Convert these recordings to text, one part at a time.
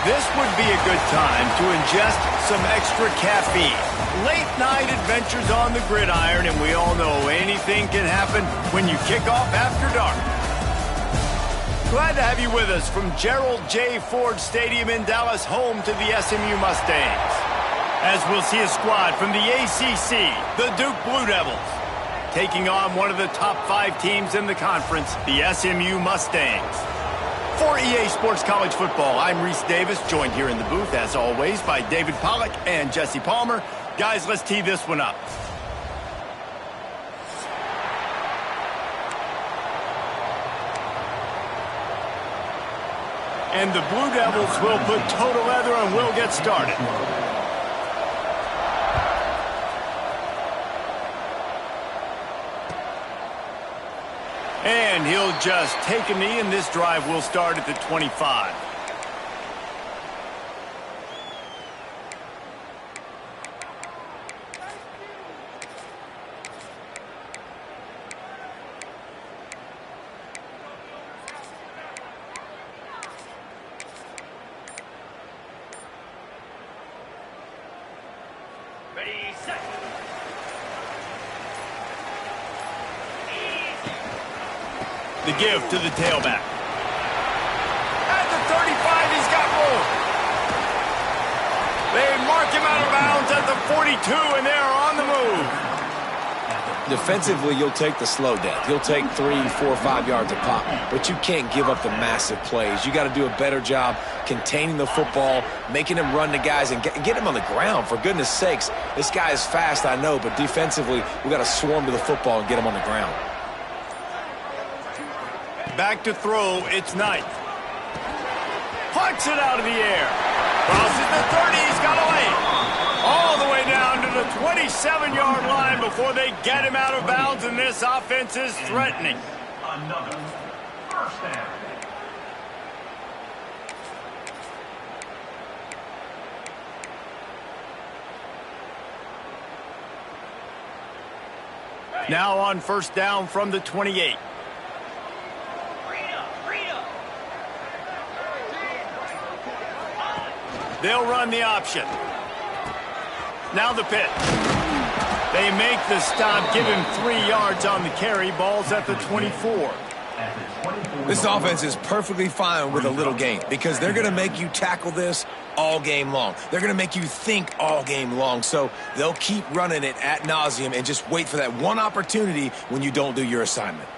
This would be a good time to ingest some extra caffeine. Late night adventures on the gridiron, and we all know anything can happen when you kick off after dark. Glad to have you with us from Gerald J. Ford Stadium in Dallas, home to the SMU Mustangs. As we'll see a squad from the ACC, the Duke Blue Devils, taking on one of the top 5 teams in the conference, the SMU Mustangs. For EA Sports College Football, I'm Reese Davis, joined here in the booth, as always, by David Pollack and Jesse Palmer. Guys, let's tee this one up. And the Blue Devils will put toe to leather and we'll get started. And he'll just take a knee, and this drive will start at the 25. Ready, set. The give to the tailback. At the 35, he's got room. They mark him out of bounds at the 42, and they're on the move. Defensively, you'll take the slow death. You'll take 3, 4, 5 yards a pop, but you can't give up the massive plays. You got to do a better job containing the football, making him run to guys, and get him on the ground. For goodness sakes, this guy is fast, I know, but defensively, we got to swarm to the football and get him on the ground. Back to throw, it's Knight. Punts it out of the air. Crosses the 30, he's got a lane. All the way down to the 27-yard line before they get him out of bounds, and this offense is threatening. Another first down. Now on first down from the 28. They'll run the option. Now the pitch. They make the stop, give him 3 yards on the carry. Ball's at the 24. This offense is perfectly fine with a little gain because they're going to make you tackle this all game long. They're going to make you think all game long. So they'll keep running it ad nauseum and just wait for that one opportunity when you don't do your assignment.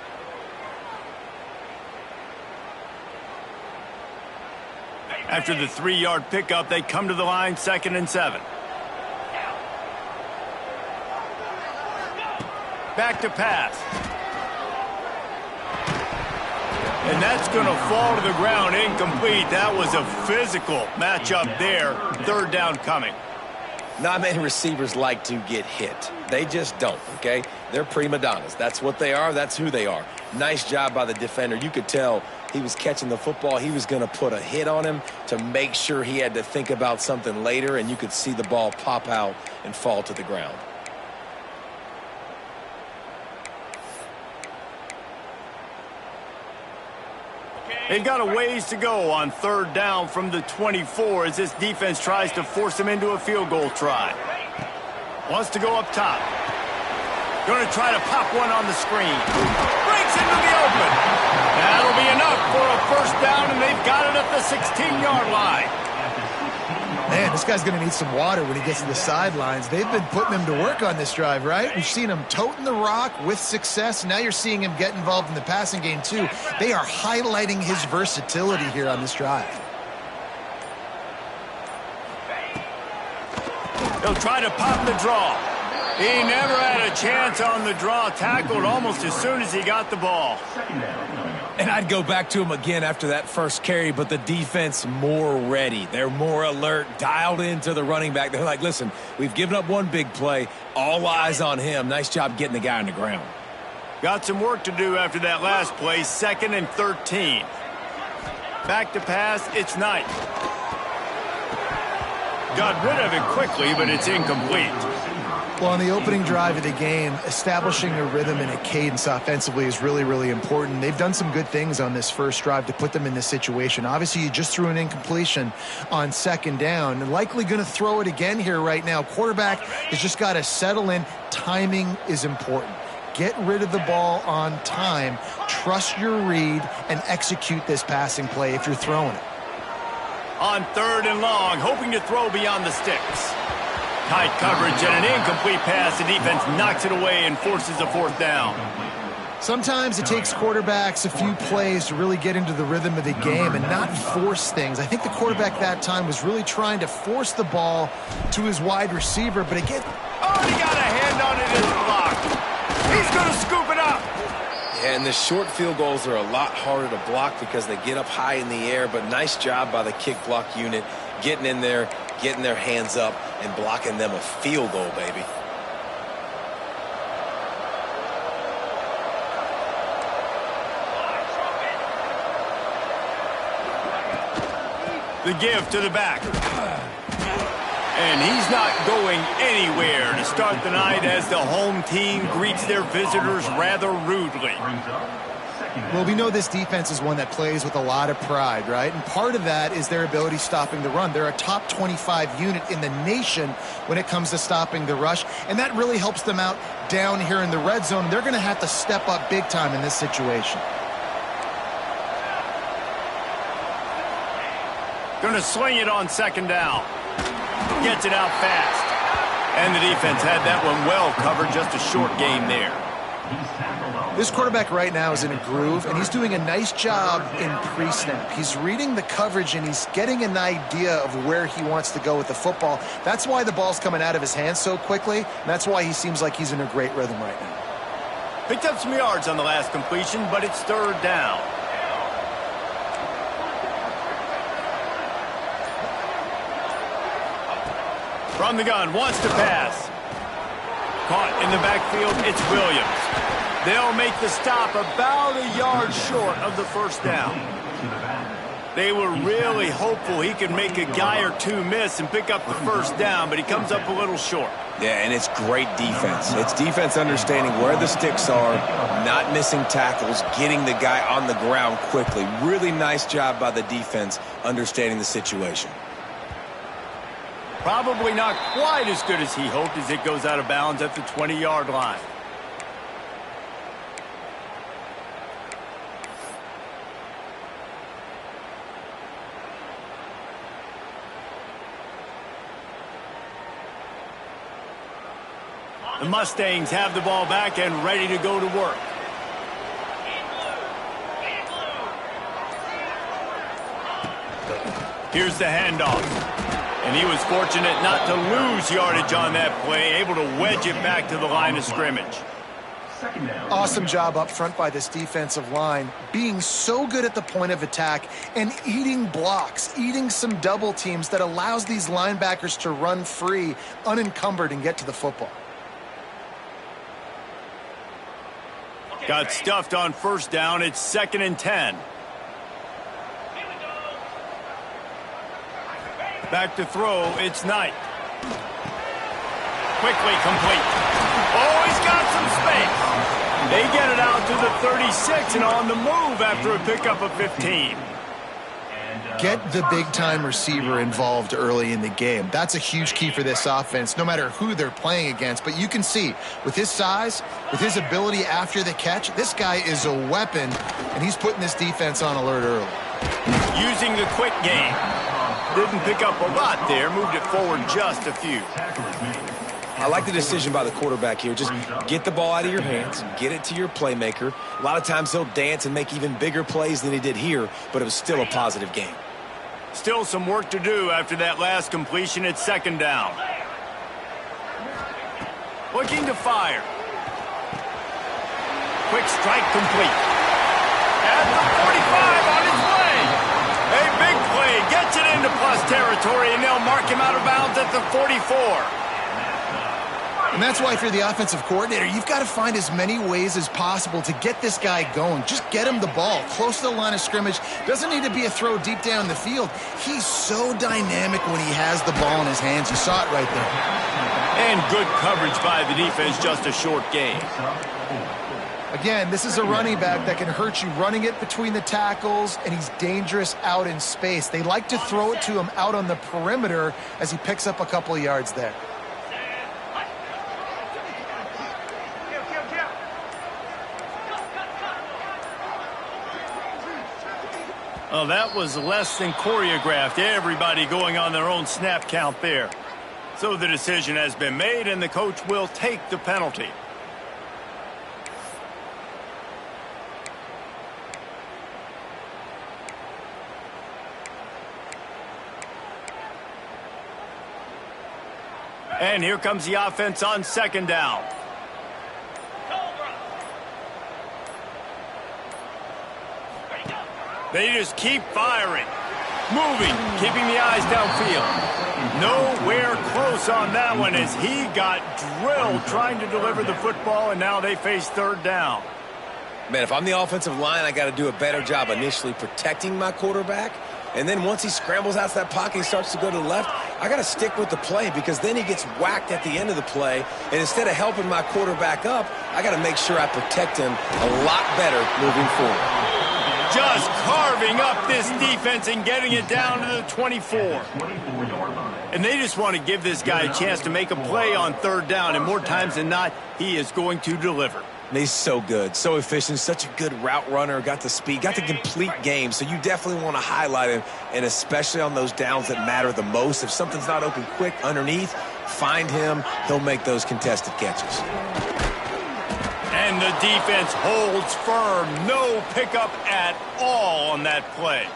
After the 3-yard pickup, they come to the line, 2nd and 7. Back to pass. And that's going to fall to the ground, incomplete. That was a physical matchup there. 3rd down coming. Not many receivers like to get hit. They just don't, okay? They're prima donnas. That's what they are. That's who they are. Nice job by the defender. You could tell he was catching the football. He was going to put a hit on him to make sure he had to think about something later, and you could see the ball pop out and fall to the ground. They've got a ways to go on 3rd down from the 24 as this defense tries to force him into a field goal try. Wants to go up top. Going to try to pop one on the screen. Breaks into the open. That'll be enough for a first down, and they've got it at the 16-yard line. Man, this guy's going to need some water when he gets to the sidelines. They've been putting him to work on this drive, right? We've seen him toting the rock with success. Now you're seeing him get involved in the passing game, too. They are highlighting his versatility here on this drive. He'll try to pop the draw. He never had a chance on the draw. Tackled almost as soon as he got the ball. And I'd go back to him again after that first carry, but the defense more ready. They're more alert, dialed into the running back. They're like, listen, we've given up one big play. All eyes on him. Nice job getting the guy on the ground. Got some work to do after that last play. 2nd and 13. Back to pass, it's Knight. Got rid of it quickly, but it's incomplete. Well, on the opening drive of the game, establishing a rhythm and a cadence offensively is really, really important. They've done some good things on this first drive to put them in this situation. Obviously, you just threw an incompletion on second down, and likely going to throw it again here right now. Quarterback has just got to settle in. Timing is important. Get rid of the ball on time. Trust your read and execute this passing play if you're throwing it. On 3rd and long, hoping to throw beyond the sticks. Tight coverage and an incomplete pass. The defense knocks it away and forces a 4th down. Sometimes it takes quarterbacks a few plays to really get into the rhythm of the game and not force things. I think the quarterback that time was really trying to force the ball to his wide receiver, but again... Oh, he got a hand on it in the block. He's going to scoop it up. Yeah, and the short field goals are a lot harder to block because they get up high in the air, but nice job by the kick block unit getting in there, getting their hands up, and blocking them a field goal, baby. The give to the back. And he's not going anywhere to start the night as the home team greets their visitors rather rudely. Well, we know this defense is one that plays with a lot of pride, right? And part of that is their ability stopping the run. They're a top 25 unit in the nation when it comes to stopping the rush, and that really helps them out down here in the red zone. They're going to have to step up big time in this situation. Going to swing it on 2nd down. Gets it out fast. And the defense had that one well covered. Just a short gain there. This quarterback right now is in a groove, and he's doing a nice job in pre-snap. He's reading the coverage, and he's getting an idea of where he wants to go with the football. That's why the ball's coming out of his hands so quickly, and that's why he seems like he's in a great rhythm right now. Picked up some yards on the last completion, but it's 3rd down. From the gun, wants to pass. Caught in the backfield, it's Williams. They'll make the stop about a yard short of the 1st down. They were really hopeful he could make a guy or two miss and pick up the 1st down, but he comes up a little short. Yeah, and it's great defense. It's defense understanding where the sticks are, not missing tackles, getting the guy on the ground quickly. Really nice job by the defense understanding the situation. Probably not quite as good as he hoped as it goes out of bounds at the 20-yard line. The Mustangs have the ball back and ready to go to work. Here's the handoff. And he was fortunate not to lose yardage on that play, able to wedge it back to the line of scrimmage. Awesome job up front by this defensive line, being so good at the point of attack and eating blocks, eating some double teams that allows these linebackers to run free, unencumbered, and get to the football. Got stuffed on 1st down. It's 2nd and 10. Back to throw, it's Knight. Quickly complete. Oh, he's got some space. They get it out to the 36 and on the move after a pickup of 15. Get the big-time receiver involved early in the game. That's a huge key for this offense, no matter who they're playing against. But you can see, with his size, with his ability after the catch, this guy is a weapon, and he's putting this defense on alert early. Using the quick game. Didn't pick up a lot there, moved it forward just a few. I like the decision by the quarterback here. Just get the ball out of your hands, get it to your playmaker. A lot of times he'll dance and make even bigger plays than he did here, but it was still a positive game. Still some work to do after that last completion at 2nd down. Looking to fire. Quick strike complete. At the 45 on its way. A big play gets it into plus territory, and they'll mark him out of bounds at the 44. And that's why if you're the offensive coordinator, you've got to find as many ways as possible to get this guy going. Just get him the ball close to the line of scrimmage. Doesn't need to be a throw deep down the field. He's so dynamic when he has the ball in his hands. You saw it right there. And good coverage by the defense, just a short gain. Again, this is a running back that can hurt you running it between the tackles, and he's dangerous out in space. They like to throw it to him out on the perimeter as he picks up a couple of yards there. Oh, that was less than choreographed. Everybody going on their own snap count there. So the decision has been made, and the coach will take the penalty. And here comes the offense on second down. They just keep firing, moving, keeping the eyes downfield. Nowhere close on that one as he got drilled trying to deliver the football, and now they face third down. Man, if I'm the offensive line, I got to do a better job initially protecting my quarterback. And then once he scrambles out of that pocket, he starts to go to the left, I got to stick with the play because then he gets whacked at the end of the play. And instead of helping my quarterback up, I got to make sure I protect him a lot better moving forward. Just carving up this defense and getting it down to the 24. And they just want to give this guy a chance to make a play on third down. And more times than not, he is going to deliver. And he's so good, so efficient, such a good route runner, got the speed, got the complete game. So you definitely want to highlight him, and especially on those downs that matter the most. If something's not open quick underneath, find him. He'll make those contested catches. And the defense holds firm. No pickup at all on that play.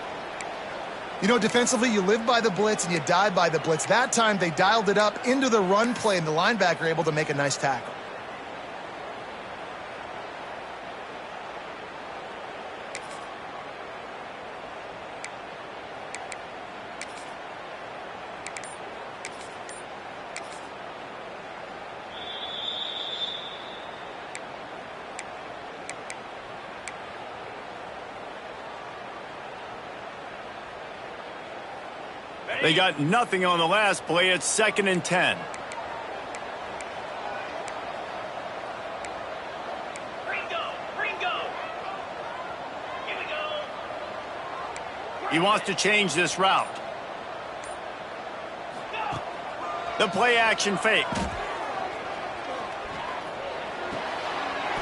You know, defensively, you live by the blitz and you die by the blitz. That time, they dialed it up into the run play, and the linebacker able to make a nice tackle. They got nothing on the last play. It's 2nd and 10. Here we go. He wants to change this route. The play action fake.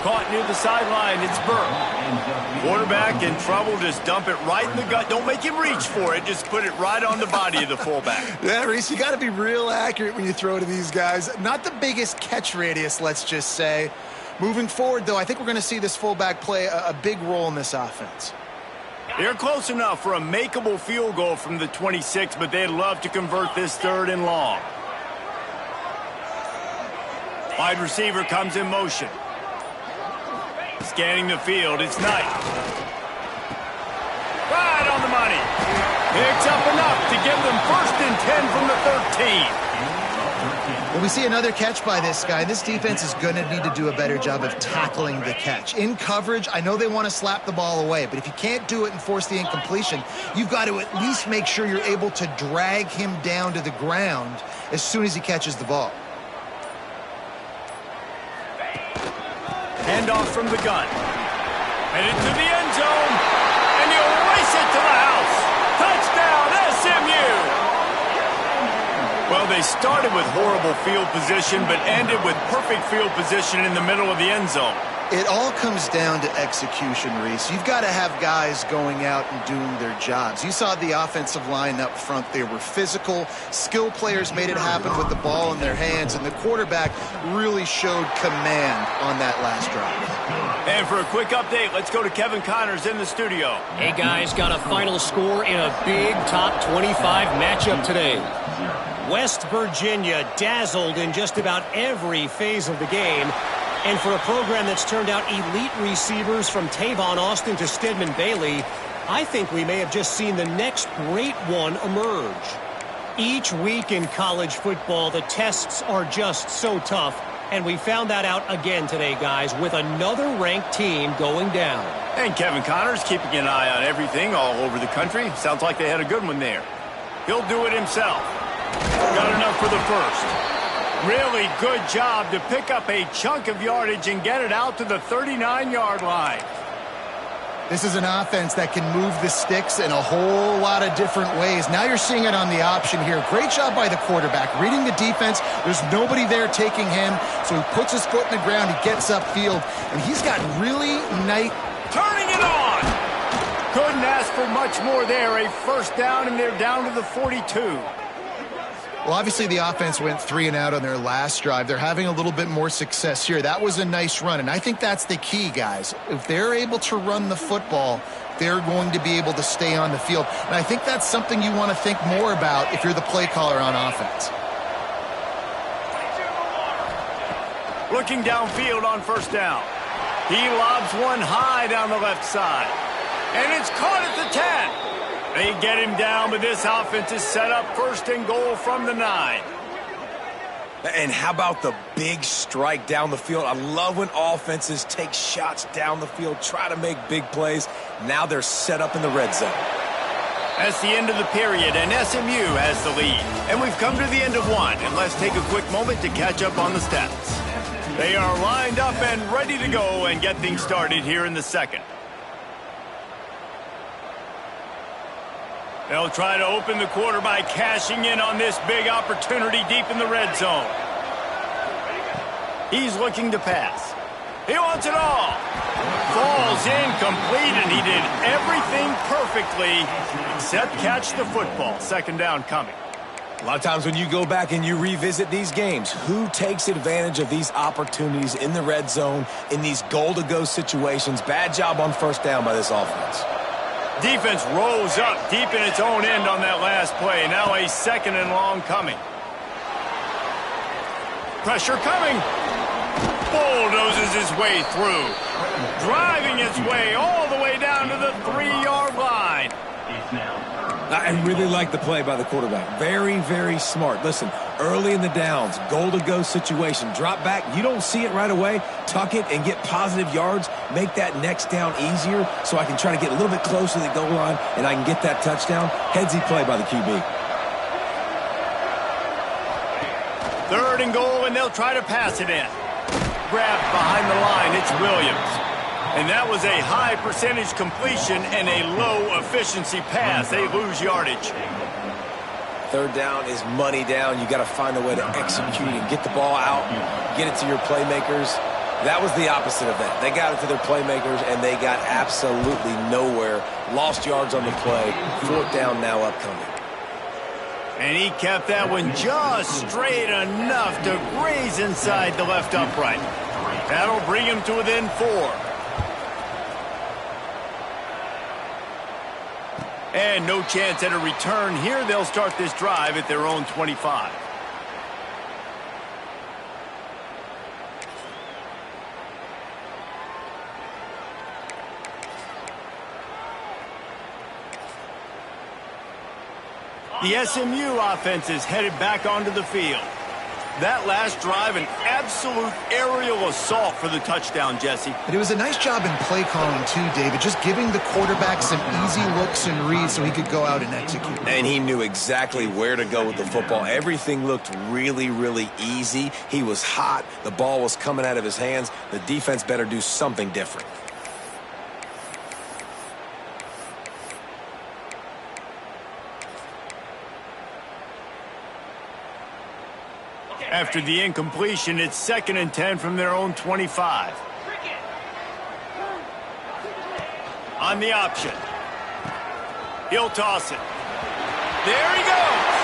Caught near the sideline. It's Burke. Quarterback in trouble. Just dump it right in the gut. Don't make him reach for it. Just put it right on the body of the fullback. Yeah, Reese, you got to be real accurate when you throw to these guys. Not the biggest catch radius, let's just say. Moving forward, though, I think we're going to see this fullback play a big role in this offense. They're close enough for a makeable field goal from the 26, but they'd love to convert this 3rd and long. Wide receiver comes in motion. Scanning the field, it's Knight. Right on the money. Picks up enough to give them 1st and 10 from the 13. Well, we see another catch by this guy. This defense is going to need to do a better job of tackling the catch. In coverage, I know they want to slap the ball away, but if you can't do it and force the incompletion, you've got to at least make sure you're able to drag him down to the ground as soon as he catches the ball. Handoff from the gun. Headed to the end zone. And he'll race it to the house. Touchdown, SMU! Well, they started with horrible field position, but ended with perfect field position in the middle of the end zone. It all comes down to execution, Reese. You've got to have guys going out and doing their jobs. You saw the offensive line up front. They were physical. Skill players made it happen with the ball in their hands, and the quarterback really showed command on that last drive. And for a quick update, let's go to Kevin Connors in the studio. Hey, guys, got a final score in a big top 25 matchup today. West Virginia dazzled in just about every phase of the game. And for a program that's turned out elite receivers from Tavon Austin to Stedman Bailey, I think we may have just seen the next great one emerge. Each week in college football, the tests are just so tough. And we found that out again today, guys, with another ranked team going down. And Kevin Connors keeping an eye on everything all over the country. Sounds like they had a good one there. He'll do it himself. Got enough for the first. Really good job to pick up a chunk of yardage and get it out to the 39-yard line. This is an offense that can move the sticks in a whole lot of different ways. Now you're seeing it on the option here. Great job by the quarterback. Reading the defense, there's nobody there taking him, so he puts his foot in the ground, he gets upfield, and he's got really nice... Turning it on! Couldn't ask for much more there. A first down, and they're down to the 42. Well, obviously the offense went 3 and out on their last drive. They're having a little bit more success here. That was a nice run, and I think that's the key, guys. If they're able to run the football, they're going to be able to stay on the field. And I think that's something you want to think more about if you're the play caller on offense. Looking downfield on first down. He lobs one high down the left side. And it's caught at the 10. They get him down, but this offense is set up first and goal from the 9. And how about the big strike down the field? I love when offenses take shots down the field, try to make big plays. Now they're set up in the red zone. That's the end of the period, and SMU has the lead. And we've come to the end of one, and let's take a quick moment to catch up on the stats. They are lined up and ready to go and get things started here in the second. They'll try to open the quarter by cashing in on this big opportunity deep in the red zone. He's looking to pass. He wants it all. Falls incomplete, and he did everything perfectly except catch the football. Second down coming. A lot of times when you go back and you revisit these games, who takes advantage of these opportunities in the red zone, in these goal-to-go situations? Bad job on first down by this offense. Defense rolls up deep in its own end on that last play. Now a second and long coming. Pressure coming. Bulldozes his way through. Driving its way all the way down to the 3-yard line. I really like the play by the quarterback. Very, very smart. Listen, early in the downs, goal-to-go situation. Drop back. You don't see it right away. Tuck it and get positive yards. Make that next down easier so I can try to get a little bit closer to the goal line and I can get that touchdown. Headsy play by the QB. Third and goal, and they'll try to pass it in. Grabbed behind the line. It's Williams. And that was a high percentage completion and a low efficiency pass. They lose yardage. Third down is money down. You got to find a way to execute and get the ball out, get it to your playmakers. That was the opposite of that. They got it to their playmakers, and they got absolutely nowhere. Lost yards on the play. Fourth down now upcoming. And he kept that one just straight enough to graze inside the left upright. That'll bring him to within 4. And no chance at a return here. They'll start this drive at their own 25. The SMU offense is headed back onto the field. That last drive, an absolute aerial assault for the touchdown, Jesse. And it was a nice job in play calling too, David, just giving the quarterback some easy looks and reads so he could go out and execute. And he knew exactly where to go with the football. Everything looked really, really easy. He was hot. The ball was coming out of his hands. The defense better do something different. After the incompletion, it's 2nd and 10 from their own 25. On the option. He'll toss it. There he goes.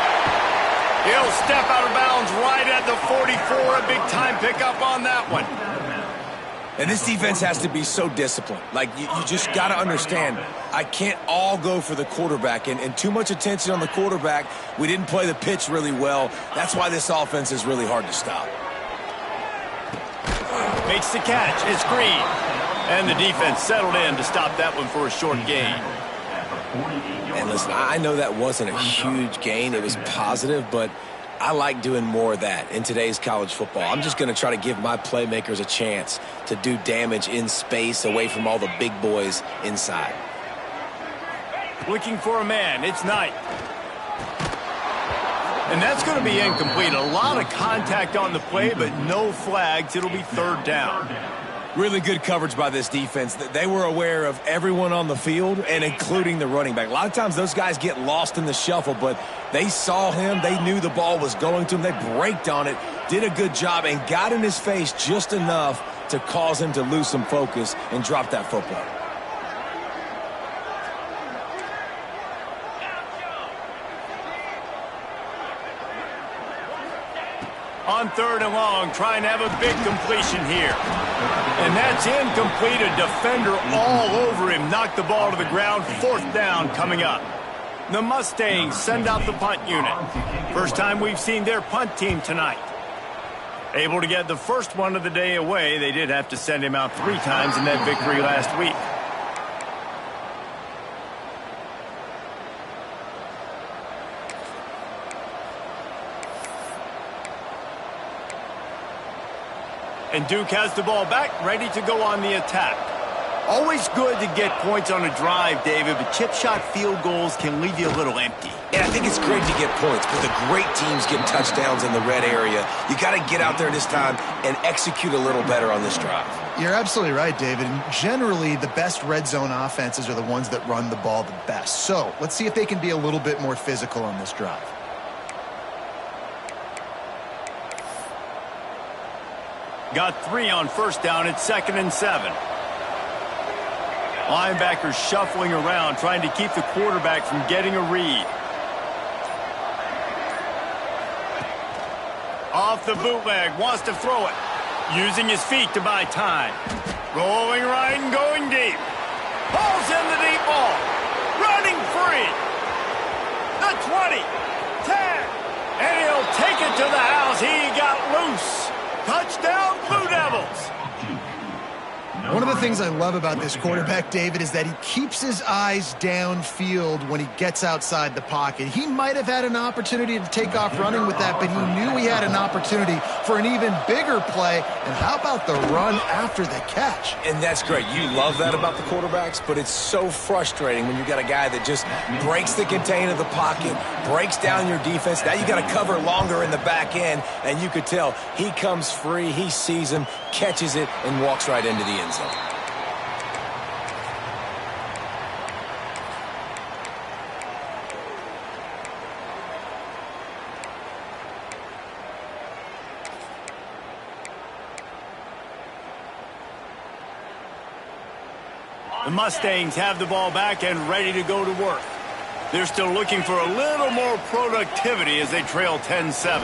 He'll step out of bounds right at the 44. A big-time pickup on that one. And this defense has to be so disciplined. Like, you just got to understand, I can't all go for the quarterback. And too much attention on the quarterback. We didn't play the pitch really well. That's why this offense is really hard to stop. Makes the catch. It's Green. And the defense settled in to stop that one for a short gain. And listen, I know that wasn't a huge gain. It was positive, but I like doing more of that in today's college football. I'm just going to try to give my playmakers a chance to do damage in space away from all the big boys inside. Looking for a man. It's Knight. And that's going to be incomplete. A lot of contact on the play, but no flags. It'll be third down. Really good coverage by this defense. They were aware of everyone on the field, and including the running back. A lot of times those guys get lost in the shuffle, but they saw him. They knew the ball was going to him. They braked on it, did a good job, and got in his face just enough to cause him to lose some focus and drop that football. On third and long, trying to have a big completion here. And that's incomplete. A defender all over him. Knocked the ball to the ground. Fourth down coming up. The Mustangs send out the punt unit. First time we've seen their punt team tonight. Able to get the first one of the day away. They did have to send him out 3 times in that victory last week. And Duke has the ball back, ready to go on the attack. Always good to get points on a drive, David, but chip shot field goals can leave you a little empty. Yeah, I think it's great to get points, but the great teams get touchdowns in the red area. You got to get out there this time and execute a little better on this drive. You're absolutely right, David. And generally, the best red zone offenses are the ones that run the ball the best. So let's see if they can be a little bit more physical on this drive. Got 3 on first down. It's 2nd and 7. Linebackers shuffling around, trying to keep the quarterback from getting a read. Off the bootleg, wants to throw it. Using his feet to buy time. Rolling right and going deep. Ball's in the deep ball. Running free. The 20. 10. And he'll take it to the house. He got loose. Touchdown, Blue Devils. One of the things I love about this quarterback, David, is that he keeps his eyes downfield when he gets outside the pocket. He might have had an opportunity to take off running with that, but he knew he had an opportunity for an even bigger play. And how about the run after the catch? And that's great. You love that about the quarterbacks, but it's so frustrating when you got a guy that just breaks the contain of the pocket, breaks down your defense. Now you got to cover longer in the back end, and you could tell he comes free, he sees him, catches it, and walks right into the end zone. The Mustangs have the ball back and ready to go to work. They're still looking for a little more productivity as they trail 10-7.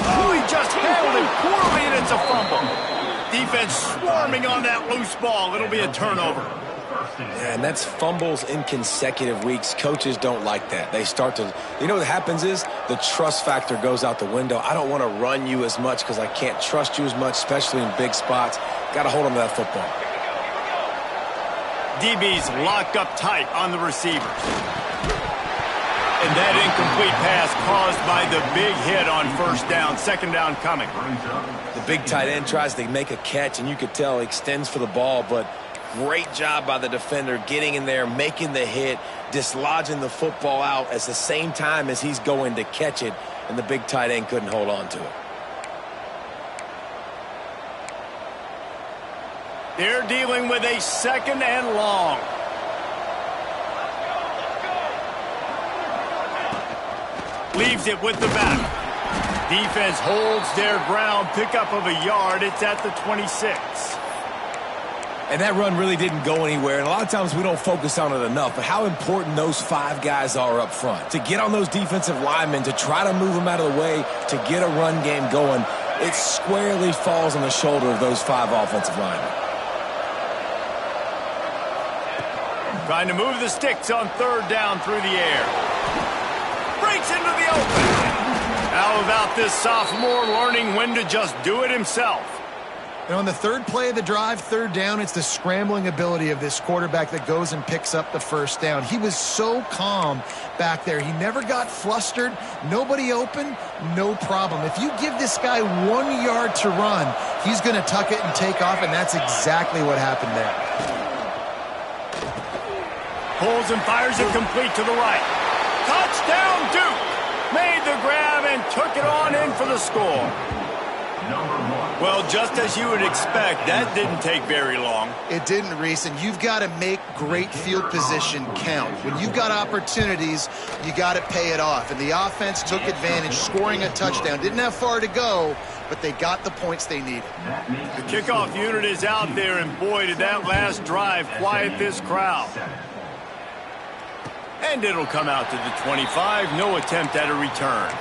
Oh, he just handled it poorly, and it's a fumble. Defense swarming on that loose ball. It'll be a turnover. Yeah, and that's fumbles in consecutive weeks. Coaches don't like that. They start to, you know what happens is the trust factor goes out the window. I don't want to run you as much because I can't trust you as much, especially in big spots. Got to hold on to that football. DB's locked up tight on the receivers. And that incomplete pass caused by the big hit on first down. 2nd down coming. The big tight end tries to make a catch, and you could tell he extends for the ball, but great job by the defender getting in there, making the hit, dislodging the football out at the same time as he's going to catch it, and the big tight end couldn't hold on to it. They're dealing with a 2nd and long. Leaves it with the back. Defense holds their ground. Pickup of a yard. It's at the 26. And that run really didn't go anywhere. And a lot of times we don't focus on it enough. But how important those 5 guys are up front. To get on those defensive linemen, to try to move them out of the way, to get a run game going, it squarely falls on the shoulder of those 5 offensive linemen. Trying to move the sticks on 3rd down through the air. Breaks into the open. How about this sophomore learning when to just do it himself? And on the third play of the drive, third down, it's the scrambling ability of this quarterback that goes and picks up the first down. He was so calm back there. He never got flustered. Nobody open, no problem. If you give this guy 1 yard to run, he's going to tuck it and take off, and that's exactly what happened there. Pulls and fires it complete to the right. Touchdown, Duke! Made the grab and took it on in for the score. Well, just as you would expect, that didn't take very long. It didn't, Reese, and you've got to make great field position count. When you've got opportunities, you got to pay it off. And the offense took advantage, scoring a touchdown. Didn't have far to go, but they got the points they needed. The kickoff unit is out there, and boy, did that last drive quiet this crowd. And it'll come out to the 25. No attempt at a return.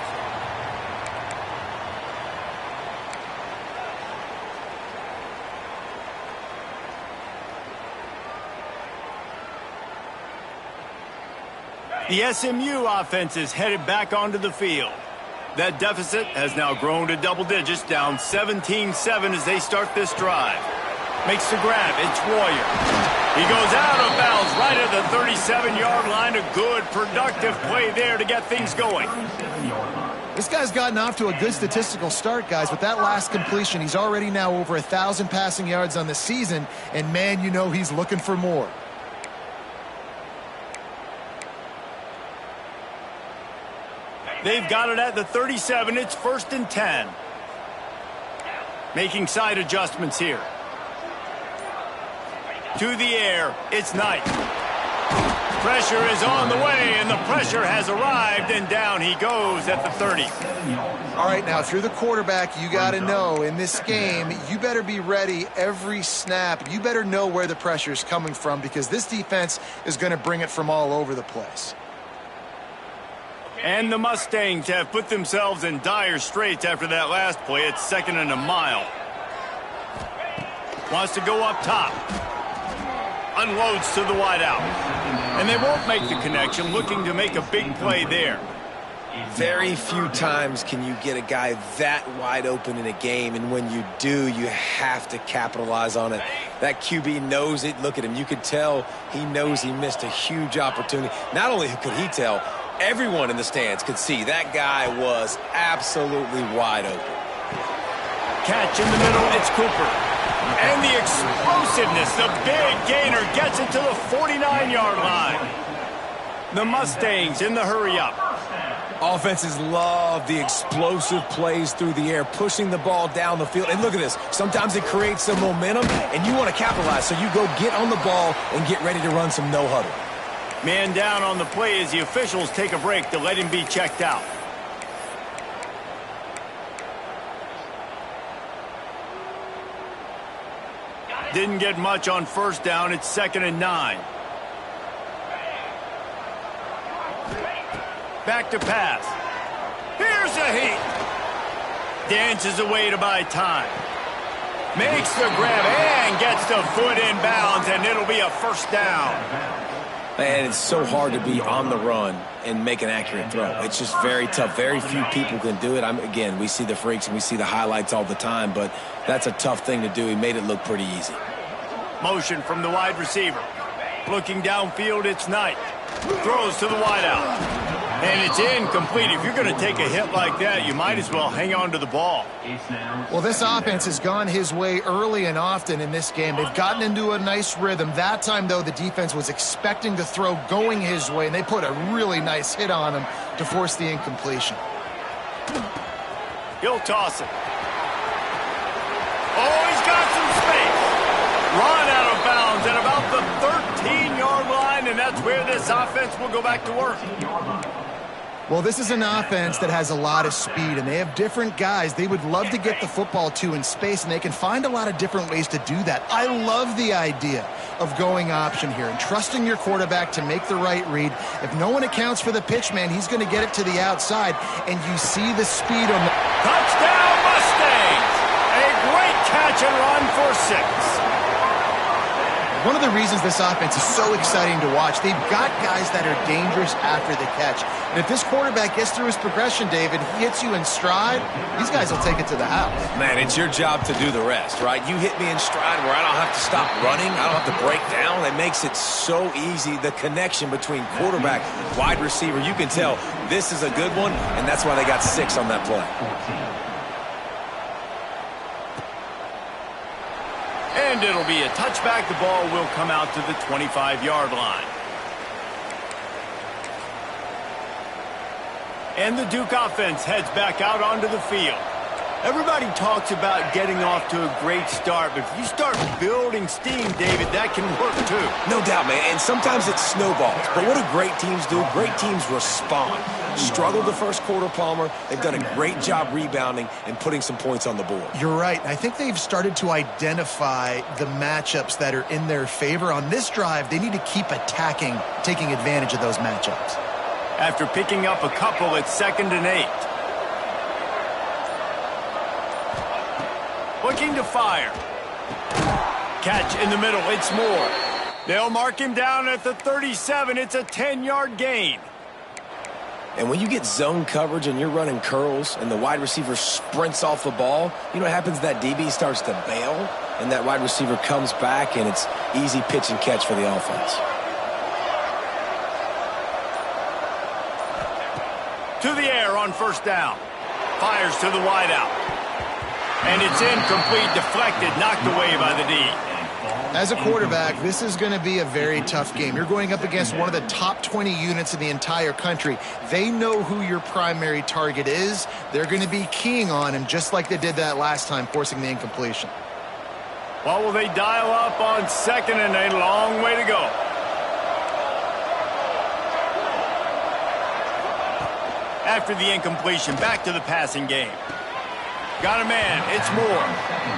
The SMU offense is headed back onto the field. That deficit has now grown to double digits, down 17-7 as they start this drive. Makes the grab. It's Warrior. He goes out of bounds right at the 37-yard line. A good, productive play there to get things going. This guy's gotten off to a good statistical start, guys. With that last completion, he's already now over 1,000 passing yards on the season, and man, you know he's looking for more. They've got it at the 37. It's 1st and 10. Making side adjustments here. To the air. It's Knight. Pressure is on the way, and the pressure has arrived, and down he goes at the 30. All right, now, if you're the quarterback, you got to know in this game, you better be ready every snap. You better know where the pressure is coming from because this defense is going to bring it from all over the place. And the Mustangs have put themselves in dire straits after that last play. It's 2nd and a mile. Wants to go up top. Unloads to the wideout. And they won't make the connection, looking to make a big play there. Very few times can you get a guy that wide open in a game, and when you do, you have to capitalize on it. That QB knows it. Look at him. You could tell he knows he missed a huge opportunity. Not only could he tell, everyone in the stands could see that guy was absolutely wide open. Catch in the middle, it's Cooper. And the explosiveness, the big gainer gets it to the 49-yard line. The Mustangs in the hurry-up. Offenses love the explosive plays through the air, pushing the ball down the field. And look at this. Sometimes it creates some momentum, and you want to capitalize. So you go get on the ball and get ready to run some no-huddle. Man down on the play as the officials take a break to let him be checked out. Didn't get much on 1st down. It's 2nd and 9. Back to pass. Here's a heat. Dances away to buy time. Makes the grab and gets the foot in bounds, and it'll be a 1st down. Man, it's so hard to be on the run and make an accurate throw. It's just very tough. Very few people can do it. Again, we see the freaks and we see the highlights all the time, but that's a tough thing to do. He made it look pretty easy. Motion from the wide receiver. Looking downfield, it's Knight. Throws to the wideout. And it's incomplete. If you're going to take a hit like that, you might as well hang on to the ball. Well, this offense has gone his way early and often in this game. They've gotten into a nice rhythm. That time, though, the defense was expecting the throw going his way, and they put a really nice hit on him to force the incompletion. He'll toss it. Oh, he's got some space. Run out of bounds at about the 13-yard line, and that's where this offense will go back to work. Well, this is an offense that has a lot of speed, and they have different guys they would love to get the football to in space, and they can find a lot of different ways to do that. I love the idea of going option here and trusting your quarterback to make the right read. If no one accounts for the pitch, man, he's going to get it to the outside, and you see the speed on the... Touchdown, Mustangs! A great catch and run for 6. one of the reasons this offense is so exciting to watch. They've got guys that are dangerous after the catch. And if this quarterback gets through his progression, David, he hits you in stride, these guys will take it to the house. Man, it's your job to do the rest, right? You hit me in stride where I don't have to stop running. I don't have to break down. It makes it so easy. The connection between quarterback, wide receiver, you can tell this is a good one, and that's why they got 6 on that play. And it'll be a touchback. The ball will come out to the 25-yard line. And the Duke offense heads back out onto the field. Everybody talks about getting off to a great start, but if you start building steam, David, that can work too. No doubt, man, and sometimes it snowballs. But what do great teams do? Great teams respond. Struggled the first quarter, Palmer. They've done a great job rebounding and putting some points on the board. You're right. I think they've started to identify the matchups that are in their favor. On this drive, they need to keep attacking, taking advantage of those matchups. After picking up a couple, it's 2nd and 8. Looking to fire. Catch in the middle. It's Moore. They'll mark him down at the 37. It's a 10-yard gain. And when you get zone coverage and you're running curls and the wide receiver sprints off the ball, you know what happens? That DB starts to bail, and that wide receiver comes back, and it's easy pitch and catch for the offense. To the air on 1st down. Fires to the wideout. And it's incomplete, deflected, knocked away by the D. As a quarterback, this is going to be a very tough game. You're going up against one of the top 20 units in the entire country. They know who your primary target is. They're going to be keying on him just like they did that last time, forcing the incompletion. Well, will they dial up on 2nd and a long way to go? After the incompletion, back to the passing game. Got a man, it's Moore.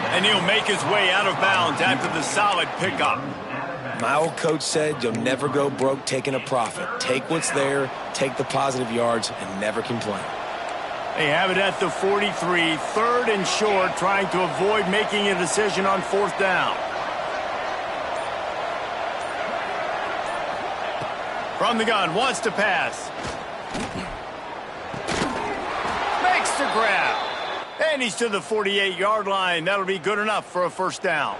And he'll make his way out of bounds after the solid pickup. My old coach said you'll never go broke taking a profit. Take what's there, take the positive yards, and never complain. They have it at the 43, 3rd and short, trying to avoid making a decision on 4th down. From the gun, wants to pass. Makes the grab. And he's to the 48-yard line. That'll be good enough for a 1st down.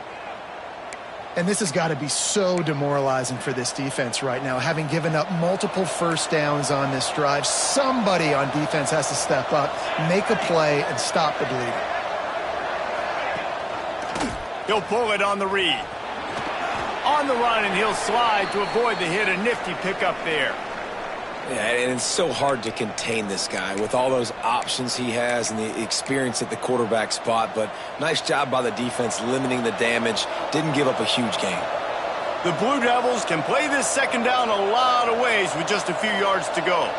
And this has got to be so demoralizing for this defense right now. Having given up multiple 1st downs on this drive, somebody on defense has to step up, make a play, and stop the bleeding. He'll pull it on the read. On the run, and he'll slide to avoid the hit. A nifty pickup there. Yeah, and it's so hard to contain this guy with all those options he has and the experience at the quarterback spot. But nice job by the defense limiting the damage. Didn't give up a huge gain. The Blue Devils can play this 2nd down a lot of ways with just a few yards to go.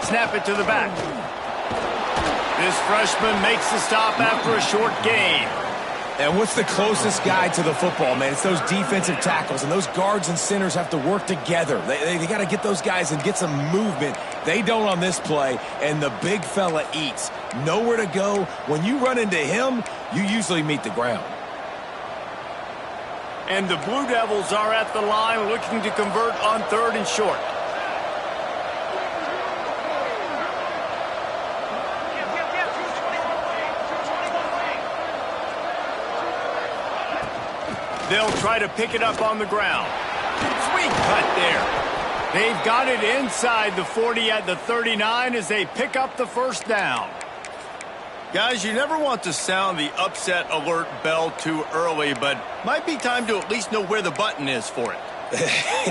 Snap it to the back. This freshman makes the stop after a short gain. And what's the closest guy to the football, man? It's those defensive tackles, and those guards and centers have to work together. They got to get those guys and get some movement. They don't on this play, and the big fella eats. Nowhere to go. When you run into him, you usually meet the ground. And the Blue Devils are at the line looking to convert on 3rd and short. They'll try to pick it up on the ground. Sweet cut there. They've got it inside the 40 at the 39 as they pick up the 1st down. Guys, you never want to sound the upset alert bell too early, but might be time to at least know where the button is for it.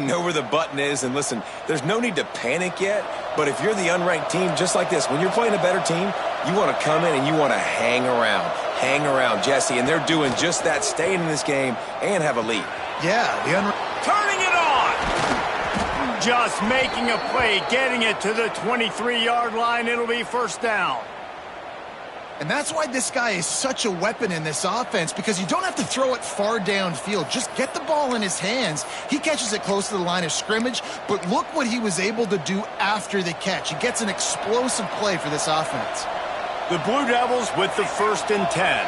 Know where the button is, and listen, there's no need to panic yet, but if you're the unranked team, just like this, when you're playing a better team, you want to come in and you want to hang around. Hang around, Jesse, and they're doing just that, staying in this game and have a lead. Yeah, turning it on. Just making a play, getting it to the 23-yard line. It'll be 1st down. And that's why this guy is such a weapon in this offense, because you don't have to throw it far downfield. Just get the ball in his hands. He catches it close to the line of scrimmage, but look what he was able to do after the catch. He gets an explosive play for this offense. The Blue Devils with the 1st and 10.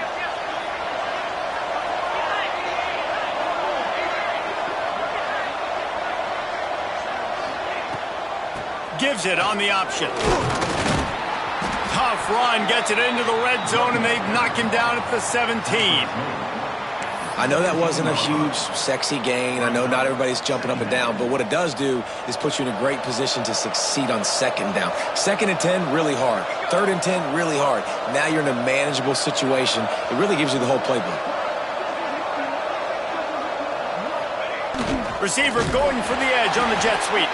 gives it on the option. Tough run, gets it into the red zone, and they knock him down at the 17. I know that wasn't a huge, sexy gain. I know not everybody's jumping up and down, but what it does do is put you in a great position to succeed on second down. 2nd and 10, really hard. 3rd and 10, really hard. Now you're in a manageable situation. It really gives you the whole playbook. Receiver going for the edge on the jet sweep.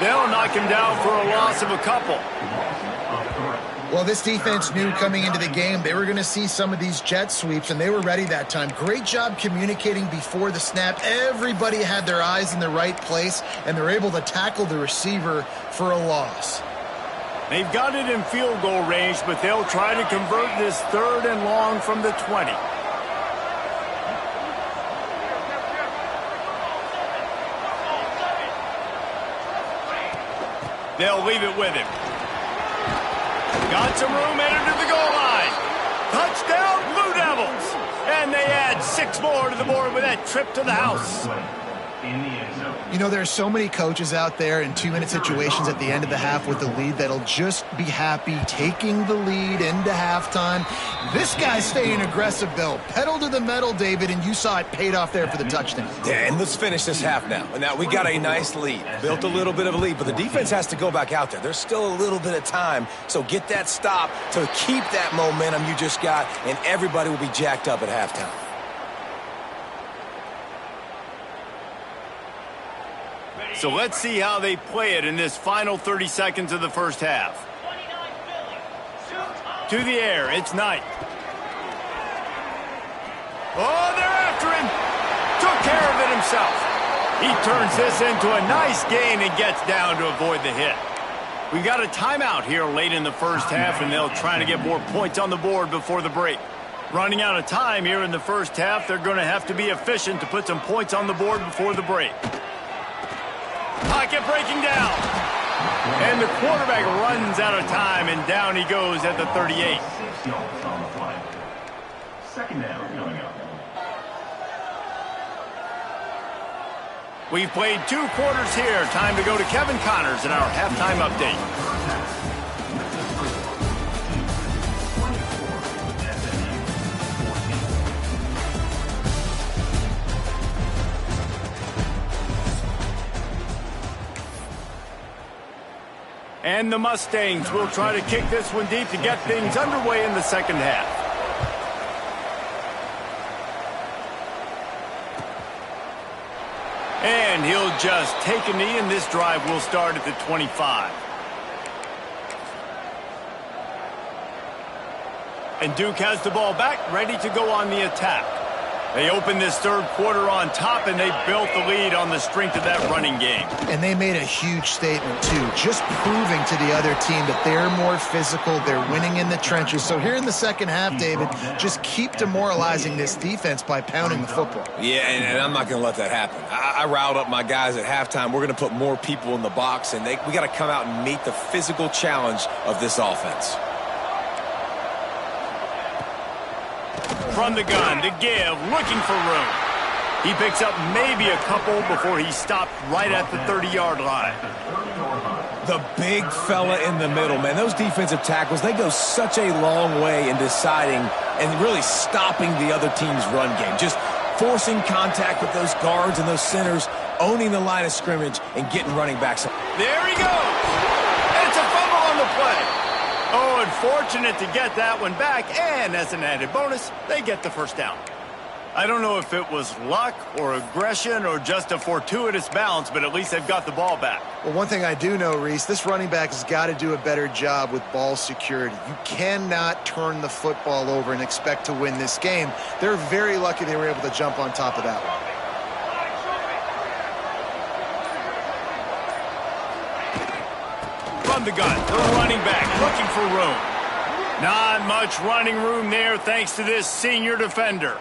They'll knock him down for a loss of a couple. Well, this defense knew coming into the game they were going to see some of these jet sweeps, and they were ready that time. Great job communicating before the snap. Everybody had their eyes in the right place, and they're able to tackle the receiver for a loss. They've got it in field goal range, but they'll try to convert this 3rd and long from the 20. They'll leave it with him. Got some room, entered to the goal line. Touchdown, Blue Devils. And they add 6 more to the board with that trip to the house. You know, there are so many coaches out there in 2-minute situations at the end of the half with the lead that'll just be happy taking the lead into halftime. This guy's staying aggressive, though. Pedal to the metal, David, and you saw it paid off there for the touchdown. Yeah, and let's finish this half now. And now we got a nice lead. Built a little bit of a lead, but the defense has to go back out there. There's still a little bit of time, so get that stop to keep that momentum you just got, and everybody will be jacked up at halftime. So let's see how they play it in this final 30 seconds of the first half. To the air, it's Knight. Oh, they're after him. Took care of it himself. He turns this into a nice gain and gets down to avoid the hit. We've got a timeout here late in the first half, and they'll try to get more points on the board before the break. Running out of time here in the first half, they're going to have to be efficient to put some points on the board before the break. Pocket breaking down. And the quarterback runs out of time, and down he goes at the 38. 2nd down coming up. We've played 2 quarters here. Time to go to Kevin Connors in our halftime update. And the Mustangs will try to kick this one deep to get things underway in the second half. And he'll just take a knee, and this drive will start at the 25. And Duke has the ball back, ready to go on the attack. They opened this 3rd quarter on top, and they built the lead on the strength of that running game. And they made a huge statement, too, just proving to the other team that they're more physical, they're winning in the trenches. So here in the second half, David, just keep demoralizing this defense by pounding the football. Yeah, and I'm not going to let that happen. I riled up my guys at halftime. We're going to put more people in the box, and we got to come out and meet the physical challenge of this offense. From the gun to give, looking for room. He picks up maybe a couple before he stopped right at the 30-yard line. The big fella in the middle, man. Those defensive tackles, they go such a long way in deciding and really stopping the other team's run game. Just forcing contact with those guards and those centers, owning the line of scrimmage, and getting running backs. There he goes. And it's a fumble on the play. Oh, unfortunate to get that one back, and as an added bonus, they get the first down. I don't know if it was luck or aggression or just a fortuitous bounce, but at least they've got the ball back. Well, one thing I do know, Reese, this running back has got to do a better job with ball security. You cannot turn the football over and expect to win this game. They're very lucky they were able to jump on top of that one. From the gun, the running back looking for room. Not much running room there thanks to this senior defender.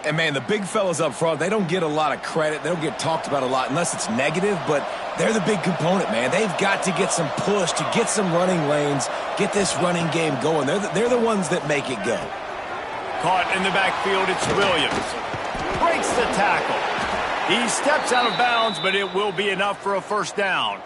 And, man, the big fellas up front, they don't get a lot of credit. They don't get talked about a lot unless it's negative, but they're the big component, man. They've got to get some push to get some running lanes, get this running game going. They're the ones that make it go. Caught in the backfield, it's Williams. Breaks the tackle. He steps out of bounds, but it will be enough for a first down.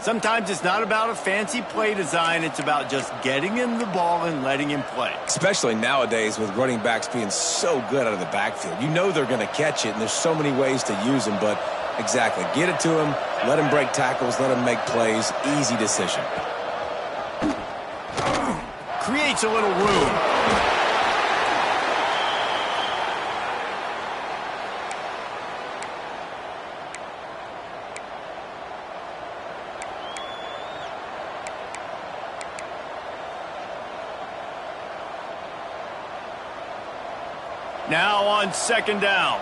Sometimes it's not about a fancy play design. It's about just getting him the ball and letting him play. Especially nowadays with running backs being so good out of the backfield. You know they're going to catch it, and there's so many ways to use them. But exactly, get it to him, let him break tackles, let him make plays. Easy decision. Creates a little room. Now on second down.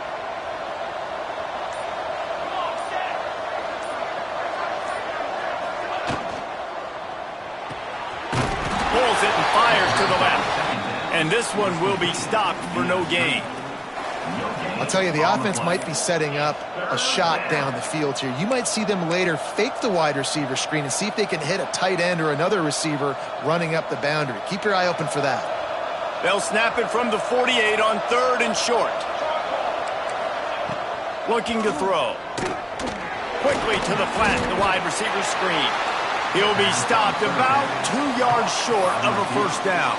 Pulls it and fires to the left. And this one will be stopped for no gain. I'll tell you, the offense might be setting up a shot down the field here. You might see them later fake the wide receiver screen and see if they can hit a tight end or another receiver running up the boundary. Keep your eye open for that. They'll snap it from the 48 on third and short. Looking to throw. Quickly to the flat, the wide receiver screen. He'll be stopped about 2 yards short of a first down.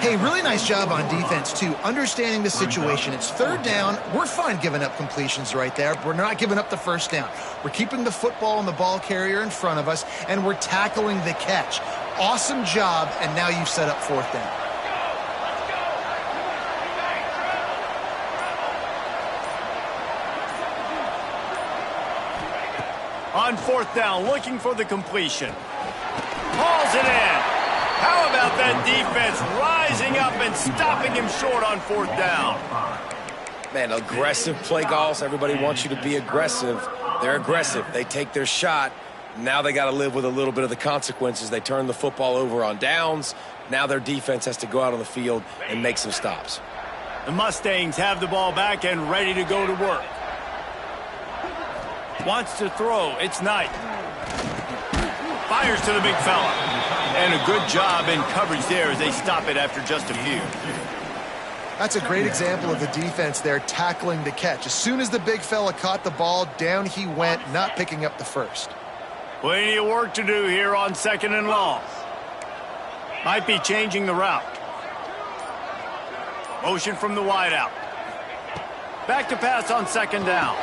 Hey, really nice job on defense, too. Understanding the situation. It's third down. We're fine giving up completions right there. We're not giving up the first down. We're keeping the football and the ball carrier in front of us, and we're tackling the catch. Awesome job, and now you've set up fourth down. On fourth down, looking for the completion. Hauls it in. How about that defense rising up and stopping him short on fourth down? Man, aggressive play calls. Everybody wants you to be aggressive. They're aggressive. They take their shot. Now they got to live with a little bit of the consequences. They turn the football over on downs. Now their defense has to go out on the field and make some stops. The Mustangs have the ball back and ready to go to work. Wants to throw. It's Knight. Fires to the big fella. And a good job in coverage there as they stop it after just a few. That's a great example of the defense there tackling the catch. As soon as the big fella caught the ball, down he went, not picking up the first. Plenty of work to do here on second and long. Might be changing the route. Motion from the wideout. Back to pass on second down.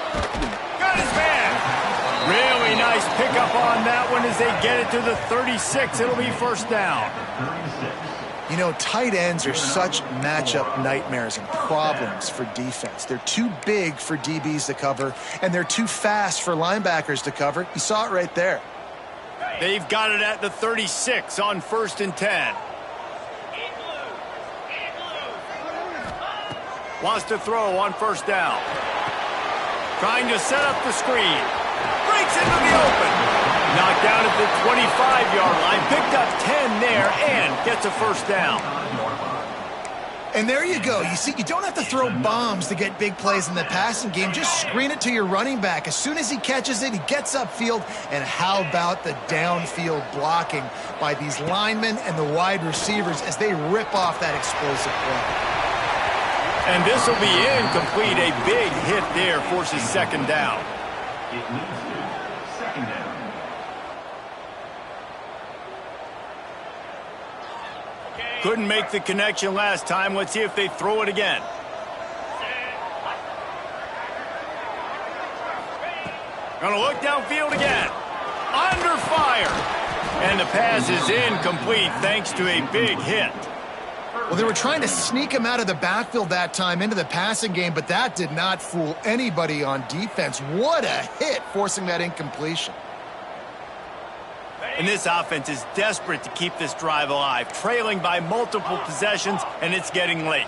Got his man. Really nice pickup on that one as they get it to the 36. It'll be first down. You know, tight ends are such matchup nightmares and problems for defense. They're too big for DBs to cover, and they're too fast for linebackers to cover. You saw it right there. They've got it at the 36 on first and 10. Wants to throw on first down. Trying to set up the screen. Breaks into the open. Knocked down at the 25-yard line. Picked up 10 there and gets a first down. And there you go. You see, you don't have to throw bombs to get big plays in the passing game. Just screen it to your running back. As soon as he catches it, he gets upfield. And how about the downfield blocking by these linemen and the wide receivers as they rip off that explosive play. And this will be incomplete. A big hit there forces second down. It leads to second down. Couldn't make the connection last time. Let's see if they throw it again. Gonna look downfield again. Under fire. And the pass is incomplete thanks to a big hit. Well, they were trying to sneak him out of the backfield that time into the passing game, but that did not fool anybody on defense. What a hit, forcing that incompletion. And this offense is desperate to keep this drive alive, trailing by multiple possessions, and it's getting late.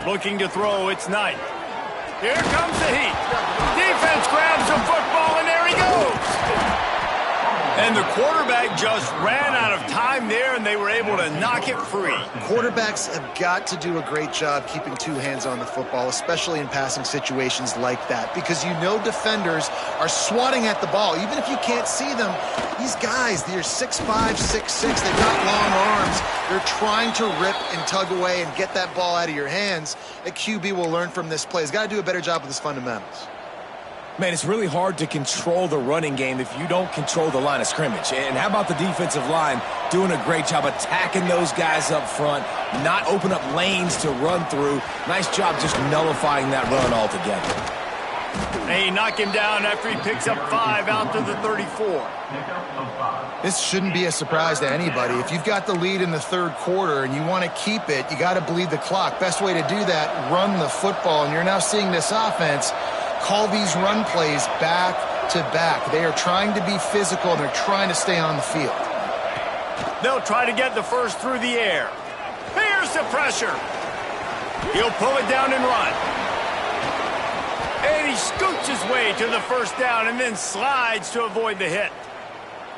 Looking to throw, it's Knight. Here comes the heat. Defense grabs the football, and there he goes. And the quarterback just ran out of time there, and they were able to knock it free. Quarterbacks have got to do a great job keeping two hands on the football, especially in passing situations like that, because you know defenders are swatting at the ball. Even if you can't see them, these guys, they're 6'5", 6'6", they've got long arms. They're trying to rip and tug away and get that ball out of your hands. A QB will learn from this play. He's got to do a better job with his fundamentals. Man, it's really hard to control the running game if you don't control the line of scrimmage. And how about the defensive line doing a great job attacking those guys up front, not open up lanes to run through. Nice job just nullifying that run altogether. They knock him down after he picks up 5 out to the 34. This shouldn't be a surprise to anybody. If you've got the lead in the third quarter and you want to keep it, you got to bleed the clock. Best way to do that, run the football. And you're now seeing this offense call these run plays back to back. They are trying to be physical, and they're trying to stay on the field. They'll try to get the first through the air. Here's the pressure. He'll pull it down and run. And he scoots his way to the first down and then slides to avoid the hit.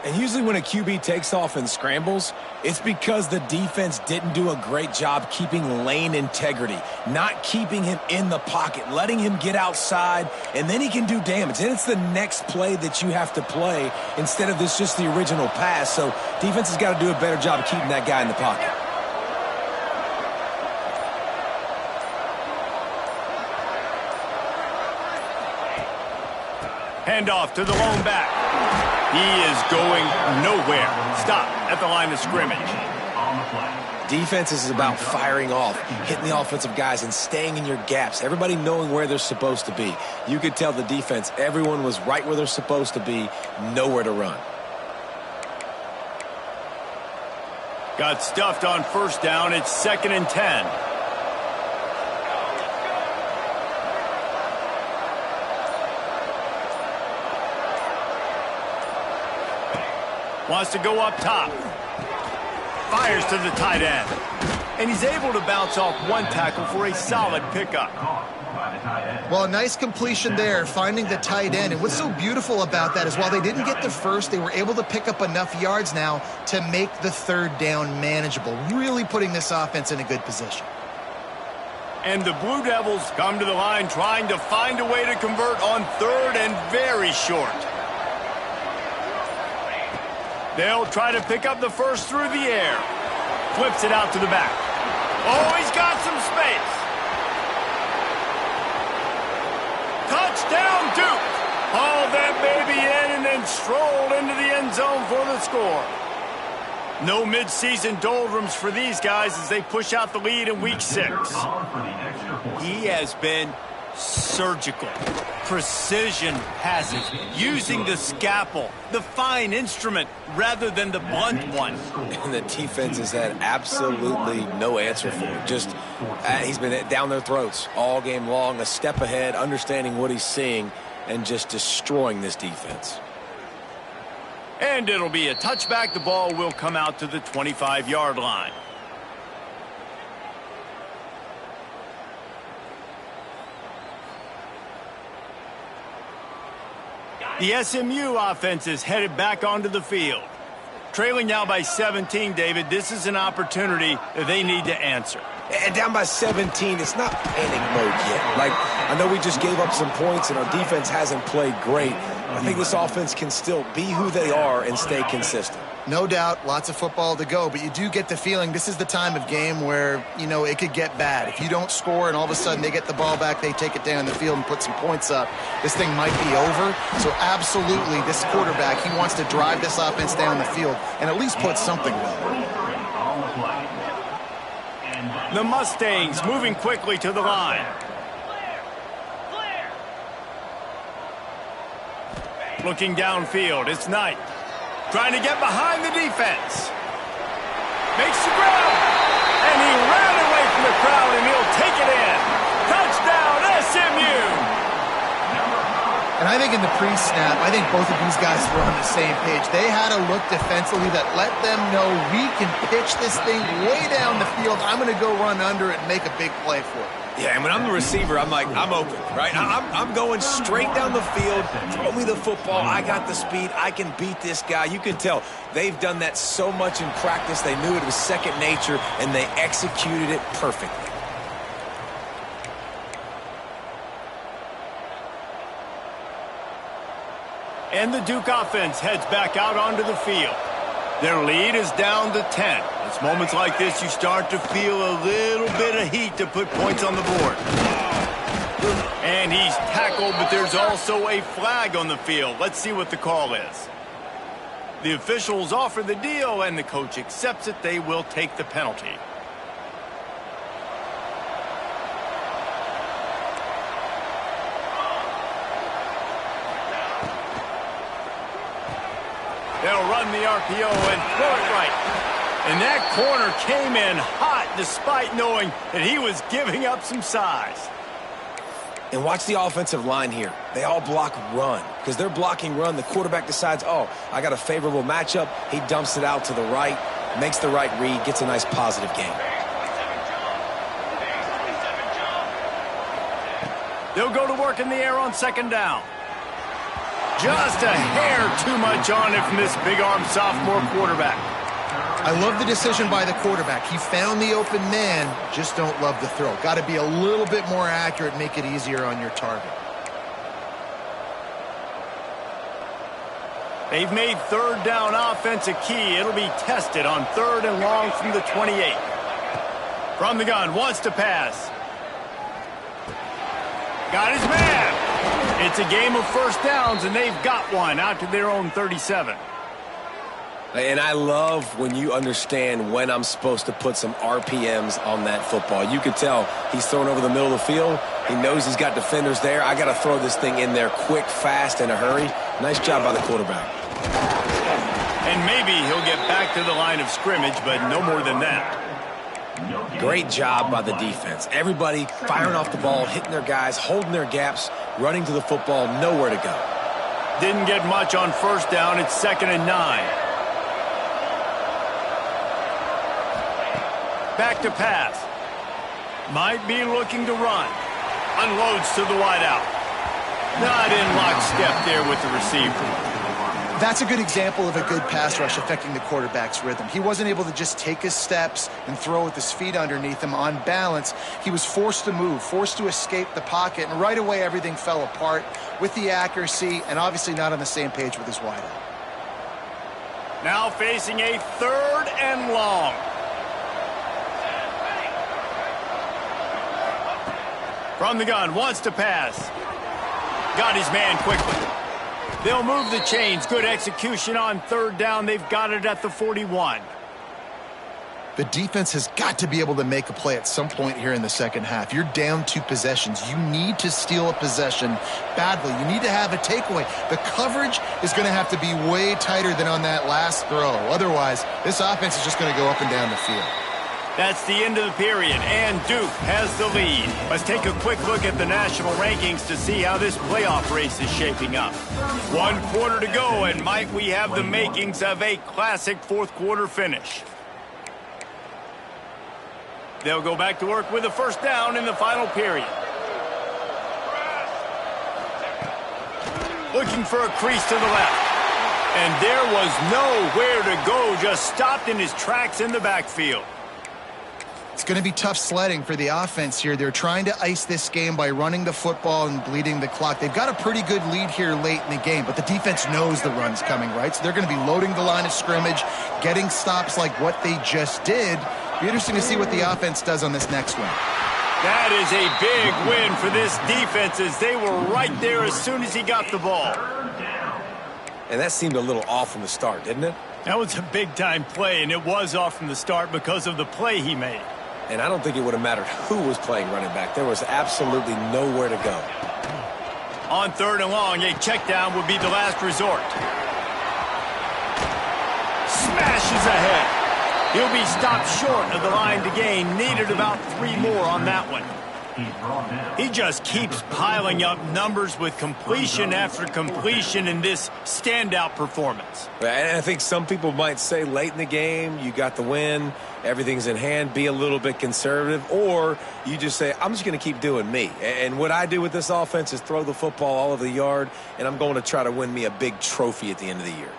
And usually when a QB takes off and scrambles, it's because the defense didn't do a great job keeping lane integrity, not keeping him in the pocket, letting him get outside, and then he can do damage. And it's the next play that you have to play instead of this just the original pass. So defense has got to do a better job of keeping that guy in the pocket. Handoff to the lone back. He is going nowhere. Stop at the line of scrimmage. Defense is about firing off, hitting the offensive guys, and staying in your gaps. Everybody knowing where they're supposed to be. You could tell the defense, everyone was right where they're supposed to be, nowhere to run. Got stuffed on first down. It's 2nd and 10. Wants to go up top. Fires to the tight end. And he's able to bounce off one tackle for a solid pickup. Well, a nice completion there, finding the tight end. And what's so beautiful about that is while they didn't get the first, they were able to pick up enough yards now to make the third down manageable, really putting this offense in a good position. And the Blue Devils come to the line trying to find a way to convert on 3rd and very short. They'll try to pick up the first through the air. Flips it out to the back. Oh, he's got some space. Touchdown, Duke. Hauled that baby in and then strolled into the end zone for the score. No midseason doldrums for these guys as they push out the lead in week 6. He has been surgical. Precision passes, using the scalpel, the fine instrument, rather than the blunt one. And the defense has had absolutely no answer for it. Just, he's been down their throats all game long, a step ahead, understanding what he's seeing, and just destroying this defense. And it'll be a touchback. The ball will come out to the 25-yard line. The SMU offense is headed back onto the field. Trailing now by 17, David, this is an opportunity that they need to answer. And down by 17, it's not panic mode yet. Like, I know we just gave up some points and our defense hasn't played great. I think this offense can still be who they are and stay consistent. No doubt, lots of football to go, but you do get the feeling this is the time of game where, you know, it could get bad. If you don't score and all of a sudden they get the ball back, they take it down the field and put some points up, this thing might be over. So absolutely, this quarterback, he wants to drive this offense down the field and at least put something away. The Mustangs moving quickly to the line. Looking downfield, it's Knight. Trying to get behind the defense. Makes the grab. And he ran away from the crowd, and he'll take it in. Touchdown, SMU. And I think in the pre-snap, I think both of these guys were on the same page. They had a look defensively that let them know we can pitch this thing way down the field. I'm going to go run under it and make a big play for it. Yeah, and when I'm the receiver, I'm like, I'm open, right? I'm going straight down the field. Throw me the football. I got the speed. I can beat this guy. You can tell they've done that so much in practice. They knew it was second nature, and they executed it perfectly. And the Duke offense heads back out onto the field. Their lead is down to 10. It's moments like this you start to feel a little bit of heat to put points on the board. And he's tackled, but there's also a flag on the field. Let's see what the call is. The officials offer the deal, and the coach accepts it. They will take the penalty. They'll run the RPO and throw it right. And that corner came in hot despite knowing that he was giving up some size. And watch the offensive line here. They all block run. Because they're blocking run, the quarterback decides, oh, I got a favorable matchup. He dumps it out to the right, makes the right read, gets a nice positive gain. They'll go to work in the air on second down. Just a hair too much on it from this big-arm sophomore quarterback. I love the decision by the quarterback. He found the open man, just don't love the throw. Got to be a little bit more accurate, make it easier on your target. They've made third down offense a key. It'll be tested on 3rd and long from the 28. From the gun, wants to pass. Got his man. It's a game of first downs, and they've got one out to their own 37. And I love when you understand when I'm supposed to put some RPMs on that football. You could tell he's throwing over the middle of the field. He knows he's got defenders there. I got to throw this thing in there quick, fast, in a hurry. Nice job by the quarterback. And maybe he'll get back to the line of scrimmage, but no more than that. Great job by the defense. Everybody firing off the ball, hitting their guys, holding their gaps, running to the football, nowhere to go. Didn't get much on first down. It's 2nd and 9. Back to pass. Might be looking to run. Unloads to the wideout. Not in lockstep there with the receiver. That's a good example of a good pass rush affecting the quarterback's rhythm. He wasn't able to just take his steps and throw with his feet underneath him on balance. He was forced to move, forced to escape the pocket, and right away everything fell apart with the accuracy and obviously not on the same page with his wideout. Now facing a 3rd and long. From the gun, wants to pass. Got his man quickly. They'll move the chains. Good execution on 3rd down. They've got it at the 41. The defense has got to be able to make a play at some point here in the second half. You're down 2 possessions. You need to steal a possession badly. You need to have a takeaway. The coverage is going to have to be way tighter than on that last throw. Otherwise, this offense is just going to go up and down the field. That's the end of the period, and Duke has the lead. Let's take a quick look at the national rankings to see how this playoff race is shaping up. 1 quarter to go, and might we have the makings of a classic 4th quarter finish. They'll go back to work with a first down in the final period. Looking for a crease to the left. And there was nowhere to go, just stopped in his tracks in the backfield. It's going to be tough sledding for the offense here. They're trying to ice this game by running the football and bleeding the clock. They've got a pretty good lead here late in the game, but the defense knows the run's coming, right? So they're going to be loading the line of scrimmage, getting stops like what they just did. Be interesting to see what the offense does on this next one. That is a big win for this defense as they were right there as soon as he got the ball. And that seemed a little off from the start, didn't it? That was a big-time play, and it was off from the start because of the play he made. And I don't think it would have mattered who was playing running back. There was absolutely nowhere to go. On 3rd and long, a check down would be the last resort. Smashes ahead. He'll be stopped short of the line to gain. Needed about 3 more on that one. He just keeps piling up numbers with completion after completion in this standout performance. And I think some people might say late in the game, you got the win, everything's in hand, be a little bit conservative, or you just say, I'm just going to keep doing me. And what I do with this offense is throw the football all over the yard, and I'm going to try to win me a big trophy at the end of the year.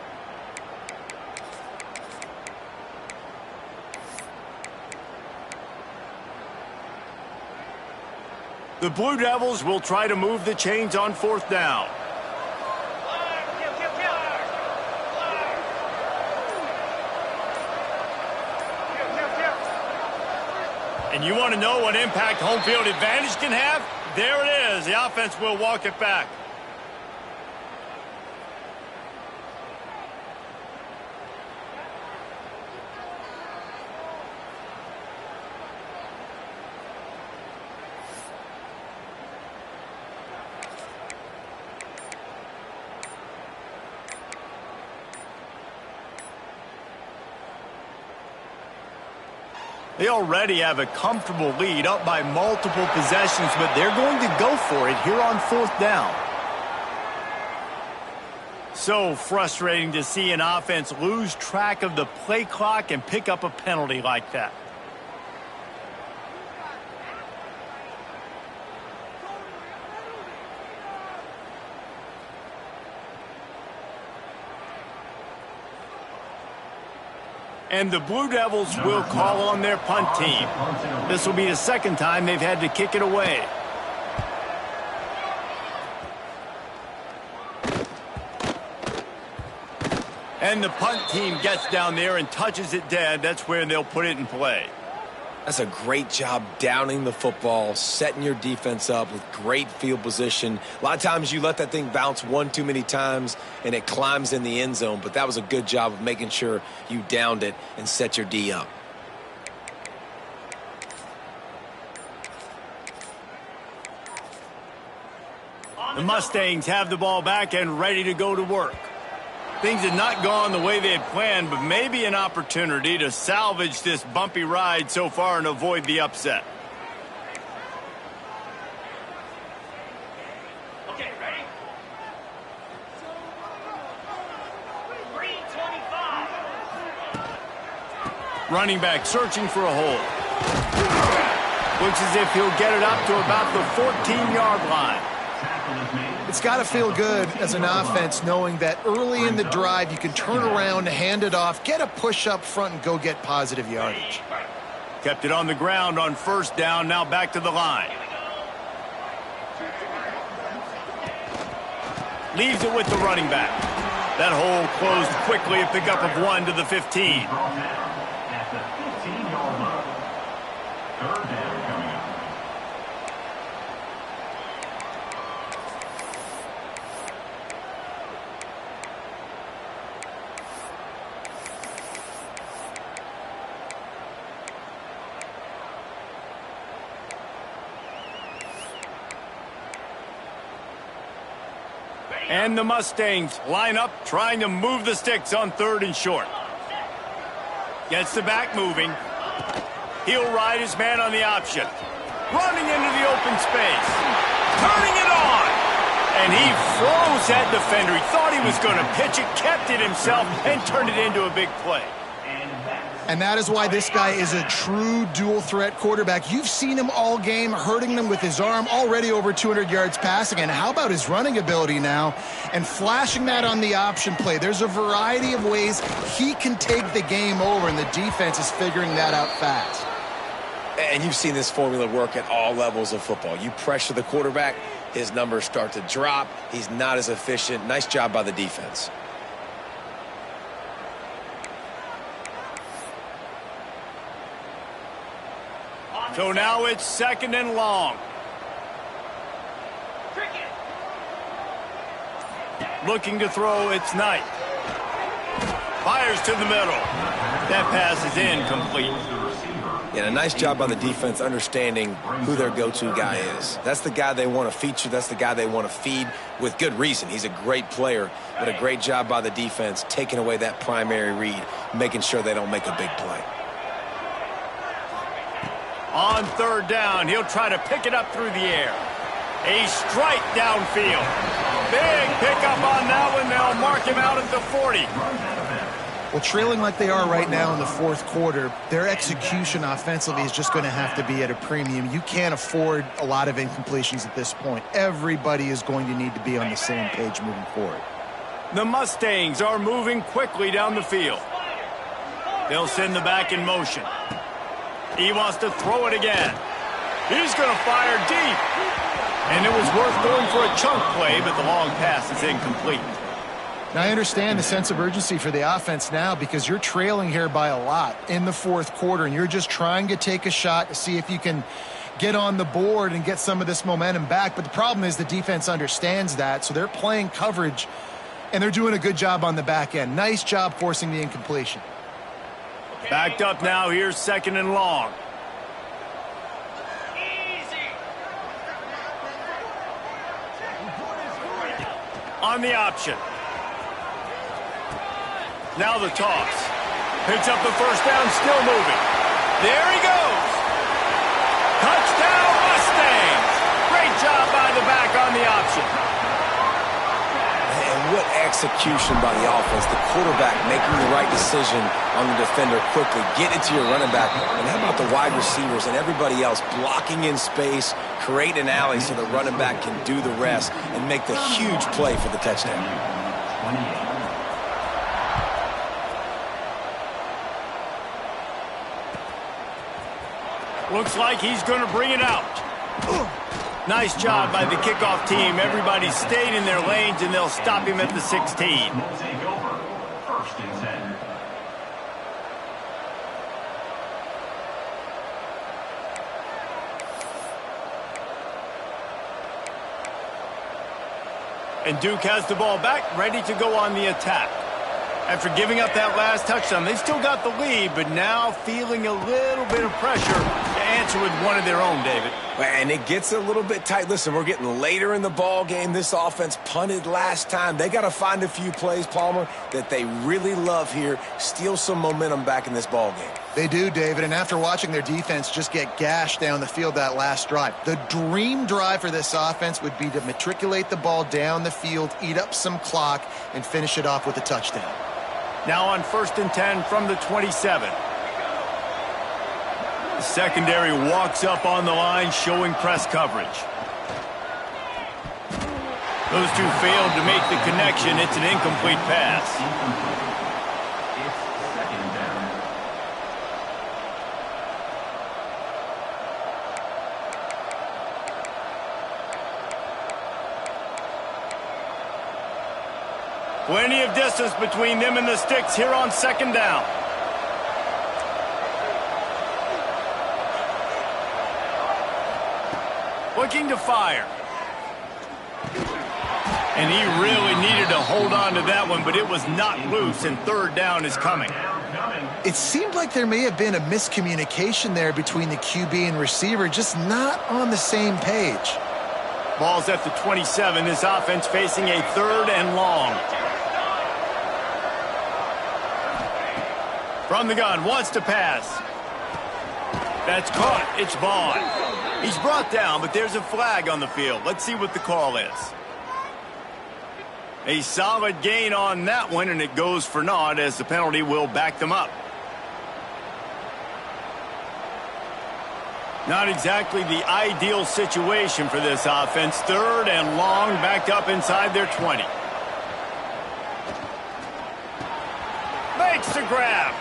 The Blue Devils will try to move the chains on 4th down. And you want to know what impact home field advantage can have? There it is. The offense will walk it back. They already have a comfortable lead, up by multiple possessions, but they're going to go for it here on 4th down. So frustrating to see an offense lose track of the play clock and pick up a penalty like that. And the Blue Devils will call on their punt team. This will be the 2nd time they've had to kick it away. And the punt team gets down there and touches it dead. That's where they'll put it in play. That's a great job downing the football, setting your defense up with great field position. A lot of times you let that thing bounce one too many times and it climbs in the end zone, but that was a good job of making sure you downed it and set your D up. The Mustangs have the ball back and ready to go to work. Things had not gone the way they had planned, but maybe an opportunity to salvage this bumpy ride so far and avoid the upset. Okay, ready? 325. Running back searching for a hole. Looks as if he'll get it up to about the 14-yard line. It's got to feel good as an offense knowing that early in the drive you can turn around, hand it off, get a push up front, and go get positive yardage. Kept it on the ground on 1st down, now back to the line. Leaves it with the running back. That hole closed quickly, a pickup of 1 to the 15. At the 15-yard line. 3rd down coming up. And the Mustangs line up, trying to move the sticks on 3rd and short. Gets the back moving. He'll ride his man on the option. Running into the open space. Turning it on. And he froze that defender. He thought he was going to pitch it, kept it himself, and turned it into a big play. And that is why this guy is a true dual-threat quarterback. You've seen him all game, hurting them with his arm, already over 200 yards passing. And how about his running ability now? And flashing that on the option play. There's a variety of ways he can take the game over, and the defense is figuring that out fast. And you've seen this formula work at all levels of football. You pressure the quarterback, his numbers start to drop. He's not as efficient. Nice job by the defense. So now it's 2nd and long. Looking to throw, it's Knight. Fires to the middle. That pass is incomplete. Yeah, a nice job by the defense understanding who their go-to guy is. That's the guy they want to feature. That's the guy they want to feed with good reason. He's a great player, but a great job by the defense taking away that primary read, making sure they don't make a big play. On 3rd down, he'll try to pick it up through the air. A strike downfield. Big pickup on that one. They'll mark him out at the 40. Well, trailing like they are right now in the 4th quarter, their execution offensively is just going to have to be at a premium. You can't afford a lot of incompletions at this point. Everybody is going to need to be on the same page moving forward. The Mustangs are moving quickly down the field. They'll send the back in motion. He wants to throw it again. He's going to fire deep. And it was worth going for a chunk play, but the long pass is incomplete. Now, I understand the sense of urgency for the offense now because you're trailing here by a lot in the fourth quarter, and you're just trying to take a shot to see if you can get on the board and get some of this momentum back. But the problem is the defense understands that, so they're playing coverage, and they're doing a good job on the back end. Nice job forcing the incompletion. Backed up now. Here's 2nd and long. On the option. Now the toss. Picks up the first down, still moving. There he goes. Touchdown Mustangs. Great job by the back on the option. And what execution by the offense. The quarterback making the right decision on the defender quickly. Get it to your running back. And how about the wide receivers and everybody else blocking in space, create an alley so the running back can do the rest and make the huge play for the touchdown. 28. Looks like he's going to bring it out. Nice job by the kickoff team. Everybody stayed in their lanes, and they'll stop him at the 16. We'll take over. 1st and 10. And Duke has the ball back, ready to go on the attack. After giving up that last touchdown, they still got the lead, but now feeling a little bit of pressure to answer with one of their own, David. And it gets a little bit tight. Listen, we're getting later in the ball game. This offense punted last time. They got to find a few plays, Palmer, that they really love here. Steal some momentum back in this ball game. They do, David, and after watching their defense just get gashed down the field that last drive, the dream drive for this offense would be to matriculate the ball down the field, eat up some clock, and finish it off with a touchdown. Now on 1st and 10 from the 27. The secondary walks up on the line, showing press coverage. Those two failed to make the connection. It's an incomplete pass. It's 2nd down. Plenty of distance between them and the sticks here on 2nd down. Looking to fire. And he really needed to hold on to that one, but it was not loose, and 3rd down is coming. It seemed like there may have been a miscommunication there between the QB and receiver, just not on the same page. Ball's at the 27. This offense facing a 3rd and long. From the gun, wants to pass. That's caught. It's Vaughn. He's brought down, but there's a flag on the field. Let's see what the call is. A solid gain on that one, and it goes for naught as the penalty will back them up. Not exactly the ideal situation for this offense. 3rd and long, backed up inside their 20. Makes the grab.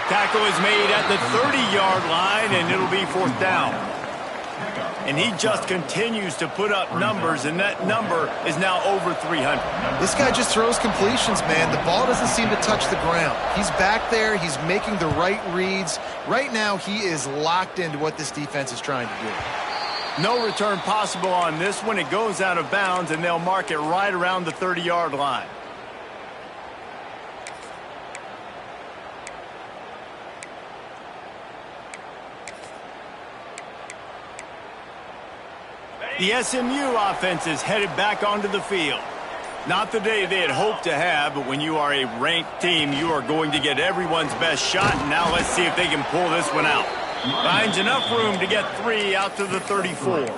Tackle is made at the 30-yard line, and it'll be 4th down. And he just continues to put up numbers, and that number is now over 300. This guy just throws completions, man. The ball doesn't seem to touch the ground. He's back there. He's making the right reads. Right now, he is locked into what this defense is trying to do. No return possible on this one. It goes out of bounds, and they'll mark it right around the 30-yard line. The SMU offense is headed back onto the field. Not the day they had hoped to have, but when you are a ranked team, you are going to get everyone's best shot. And now let's see if they can pull this one out. Finds enough room to get 3 out to the 34.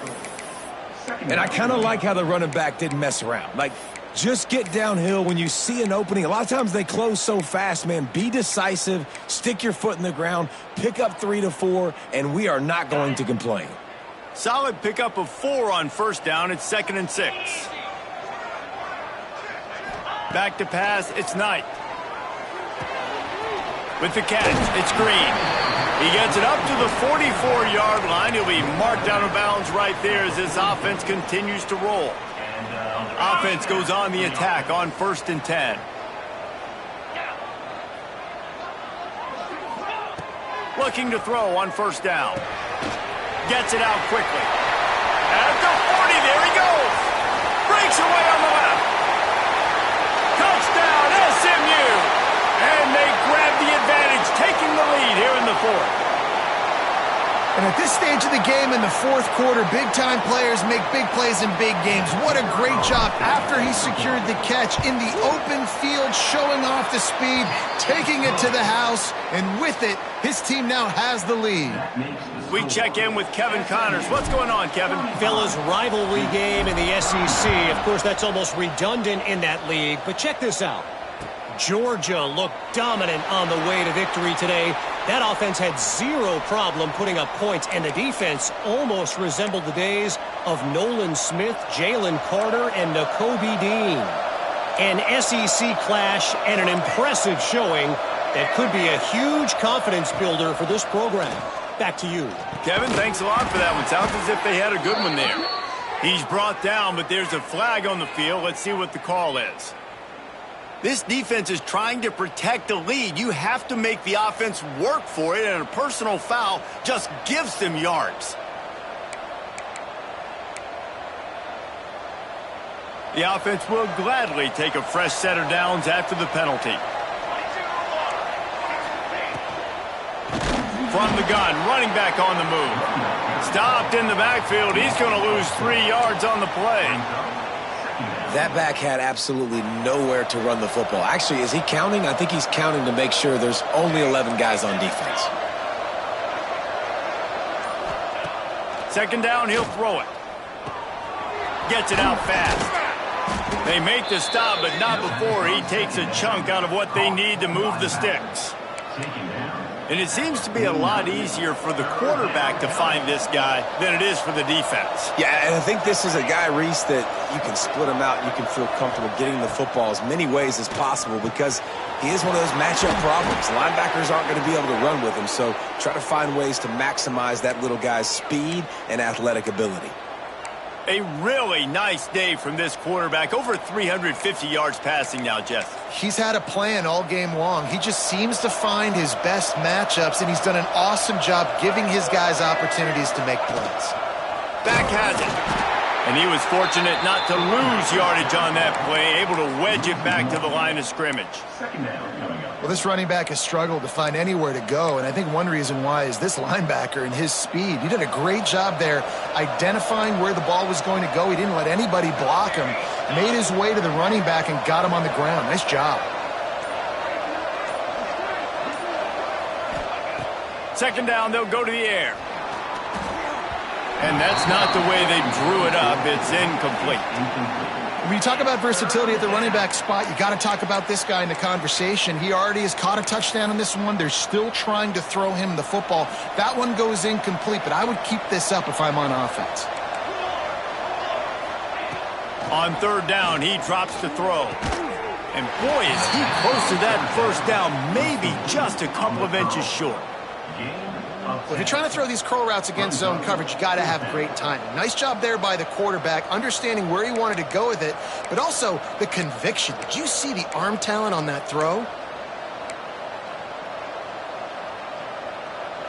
And I kind of like how the running back didn't mess around. Like, just get downhill when you see an opening. A lot of times they close so fast, man. Be decisive, stick your foot in the ground, pick up 3 to 4, and we are not going to complain. Solid pickup of 4 on 1st down. It's 2nd and 6. Back to pass. It's Knight. With the catch, it's Green. He gets it up to the 44-yard line. He'll be marked out of bounds right there as this offense continues to roll. Offense goes on the attack on 1st and 10. Looking to throw on first down. Gets it out quickly. At the 40, there he goes. Breaks away on the left. Touchdown, SMU. And they grab the advantage, taking the lead here in the fourth. And at this stage of the game in the fourth quarter, big-time players make big plays in big games. What a great job after he secured the catch in the open field, showing off the speed, taking it to the house, and with it, his team now has the lead. We check in with Kevin Connors. What's going on, Kevin? Fellas, rivalry game in the SEC. Of course, that's almost redundant in that league, but check this out. Georgia looked dominant on the way to victory today. That offense had zero problem putting up points, and the defense almost resembled the days of Nolan Smith, Jalen Carter, and Nakobe Dean. An SEC clash and an impressive showing that could be a huge confidence builder for this program. Back to you. Kevin, thanks a lot for that one. Sounds as if they had a good one there. He's brought down, but there's a flag on the field. Let's see what the call is. This defense is trying to protect the lead. You have to make the offense work for it, and a personal foul just gives them yards. The offense will gladly take a fresh set of downs after the penalty. From the gun, running back on the move. Stopped in the backfield. He's going to lose 3 yards on the play. That back had absolutely nowhere to run the football. Actually, is he counting? I think he's counting to make sure there's only 11 guys on defense. Second down, he'll throw it. Gets it out fast. They make the stop, but not before he takes a chunk out of what they need to move the sticks. And it seems to be a lot easier for the quarterback to find this guy than it is for the defense. Yeah, and I think this is a guy, Reese, that you can split him out. You can feel comfortable getting the football as many ways as possible because he is one of those matchup problems. Linebackers aren't going to be able to run with him, so try to find ways to maximize that little guy's speed and athletic ability. A really nice day from this quarterback. Over 350 yards passing now, Jeff. He's had a plan all game long. He just seems to find his best matchups, and he's done an awesome job giving his guys opportunities to make plays. Back has it. And he was fortunate not to lose yardage on that play, able to wedge it back to the line of scrimmage. Second down coming up. Well, this running back has struggled to find anywhere to go, and I think one reason why is this linebacker and his speed. He did a great job there identifying where the ball was going to go. He didn't let anybody block him, made his way to the running back and got him on the ground. Nice job. Second down, they'll go to the air. And that's not the way they drew it up. It's incomplete. When you talk about versatility at the running back spot, you got to talk about this guy in the conversation. He already has caught a touchdown on this one. They're still trying to throw him the football. That one goes incomplete, but I would keep this up if I'm on offense. On third down, he drops to throw. And boy, is he close to that first down, maybe just a couple of inches short. Well, if you're trying to throw these curl routes against zone coverage, you got to have great timing. Nice job there by the quarterback, understanding where he wanted to go with it, but also the conviction. Did you see the arm talent on that throw?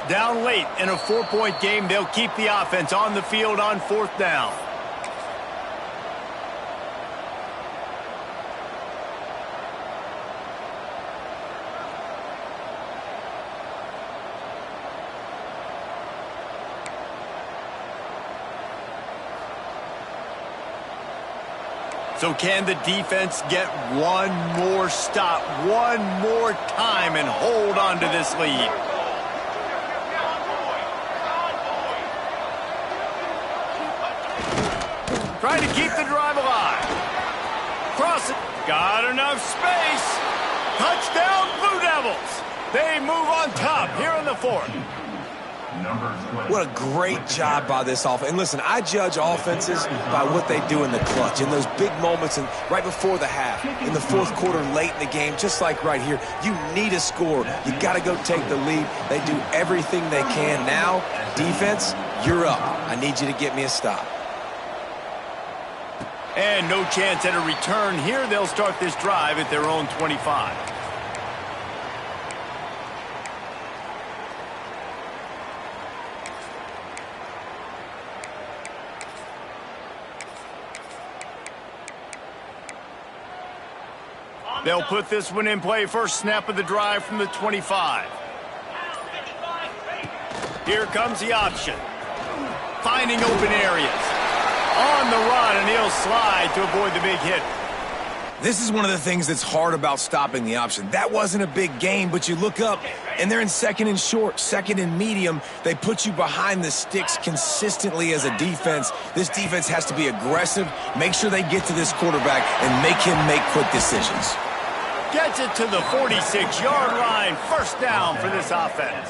Down late in a 4-point game, they'll keep the offense on the field on fourth down. So can the defense get one more stop, one more time, and hold on to this lead? Trying to keep the drive alive. Cross it. Got enough space. Touchdown, Blue Devils. They move on top here in the fourth. What a great job by this offense. And listen, I judge offenses by what they do in the clutch, in those big moments and right before the half, in the fourth quarter, late in the game, just like right here. You need a score. You got to go take the lead. They do everything they can. Now, defense, you're up. I need you to get me a stop. And no chance at a return here. They'll start this drive at their own 25. They'll put this one in play. First snap of the drive from the 25. Here comes the option. Finding open areas. On the run, and he'll slide to avoid the big hit. This is one of the things that's hard about stopping the option. That wasn't a big gain, but you look up, and they're in second and short, second and medium. They put you behind the sticks consistently as a defense. This defense has to be aggressive, make sure they get to this quarterback, and make him make quick decisions. Gets it to the 46-yard line. First down for this offense.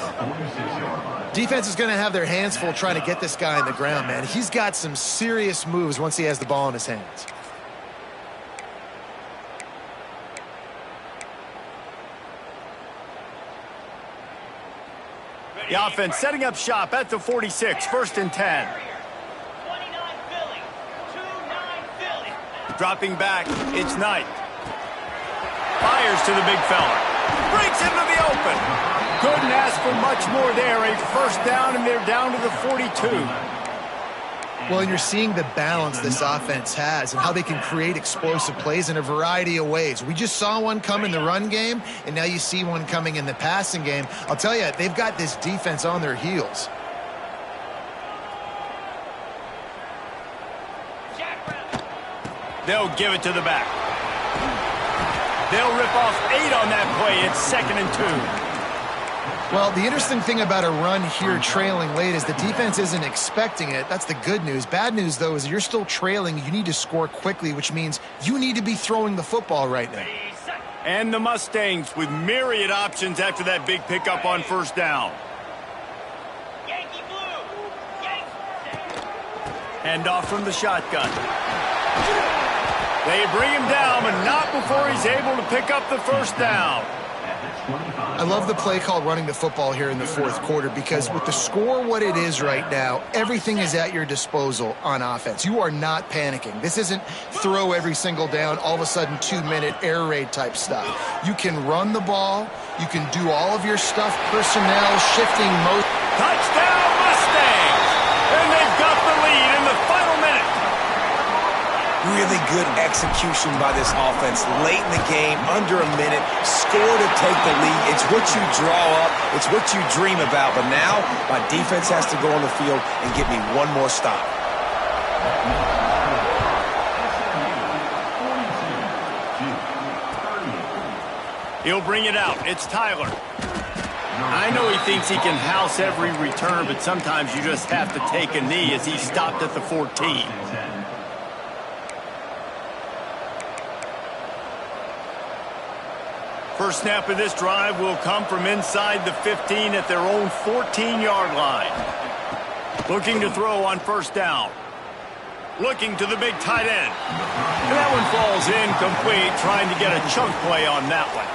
Defense is going to have their hands full trying to get this guy on the ground, man. He's got some serious moves once he has the ball in his hands. The offense setting up shop at the 46, first and 10. Dropping back, it's Knight. Fires to the big fella. Breaks into the open. Couldn't ask for much more there. A first down, and they're down to the 42. Well, and you're seeing the balance this offense has and how they can create explosive plays in a variety of ways. We just saw one come in the run game, and now you see one coming in the passing game. I'll tell you, they've got this defense on their heels. They'll give it to the back. They'll rip off 8 on that play. It's second and 2. Well, the interesting thing about a run here trailing late is the defense isn't expecting it. That's the good news. Bad news, though, is you're still trailing. You need to score quickly, which means you need to be throwing the football right now. And the Mustangs with myriad options after that big pickup on first down. Hand off from the shotgun. They bring him down, but not before he's able to pick up the first down. I love the play called running the football here in the fourth quarter because with the score what it is right now, everything is at your disposal on offense. You are not panicking. This isn't throw every single down, all of a sudden 2-minute air raid type stuff. You can run the ball. You can do all of your stuff, personnel, shifting motion. Touchdown Mustangs! And they've got the lead in the final minute. Really good execution by this offense late in the game, under a minute, score to take the lead. It's what you draw up, it's what you dream about, but now my defense has to go on the field and get me one more stop. He'll bring it out. It's Tyler. I know he thinks he can house every return, but sometimes you just have to take a knee as he stopped at the 14. First snap of this drive will come from inside the 15 at their own 14-yard line. Looking to throw on first down. Looking to the big tight end. And that one falls incomplete, trying to get a chunk play on that one.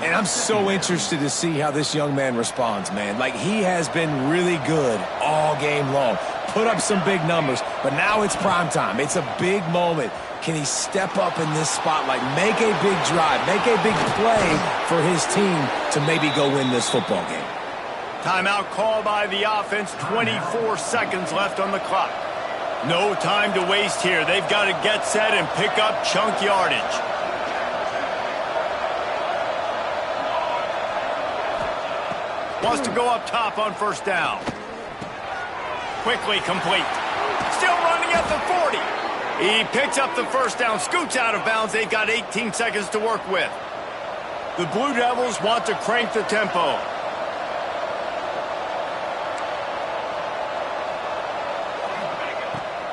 And I'm so interested to see how this young man responds, man. Like, he has been really good all game long. Put up some big numbers, but now it's prime time. It's a big moment. Can he step up in this spotlight, make a big drive, make a big play for his team to maybe go win this football game? Timeout called by the offense, 24 seconds left on the clock. No time to waste here. They've got to get set and pick up chunk yardage. Wants to go up top on first down. Quickly complete. Still running at the 40. He picks up the first down, scoots out of bounds. They've got 18 seconds to work with. The Blue Devils want to crank the tempo.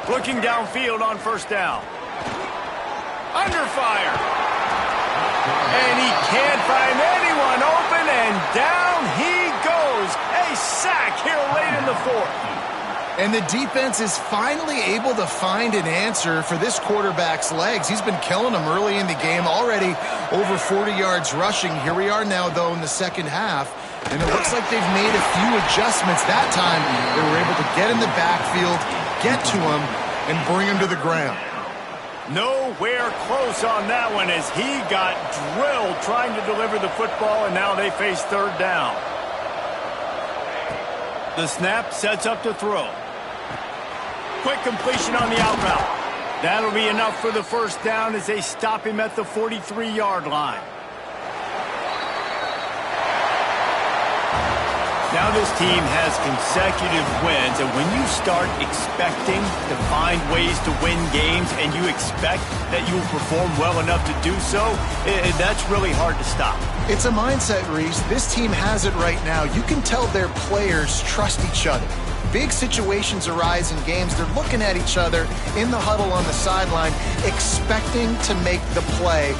Looking downfield on first down. Under fire. And he can't find anyone open, and down he goes. A sack here late in the fourth. And the defense is finally able to find an answer for this quarterback's legs. He's been killing them early in the game, already over 40 yards rushing. Here we are now, though, in the second half. And it looks like they've made a few adjustments. That time, they were able to get in the backfield, get to him, and bring him to the ground. Nowhere close on that one as he got drilled trying to deliver the football, and now they face third down. The snap sets up to throw. Quick completion on the out route. That'll be enough for the first down as they stop him at the 43-yard line. Now this team has consecutive wins, and when you start expecting to find ways to win games and you expect that you will perform well enough to do so, that's really hard to stop. It's a mindset, Reese. This team has it right now. You can tell their players trust each other. Big situations arise in games. They're looking at each other in the huddle on the sideline, expecting to make the play.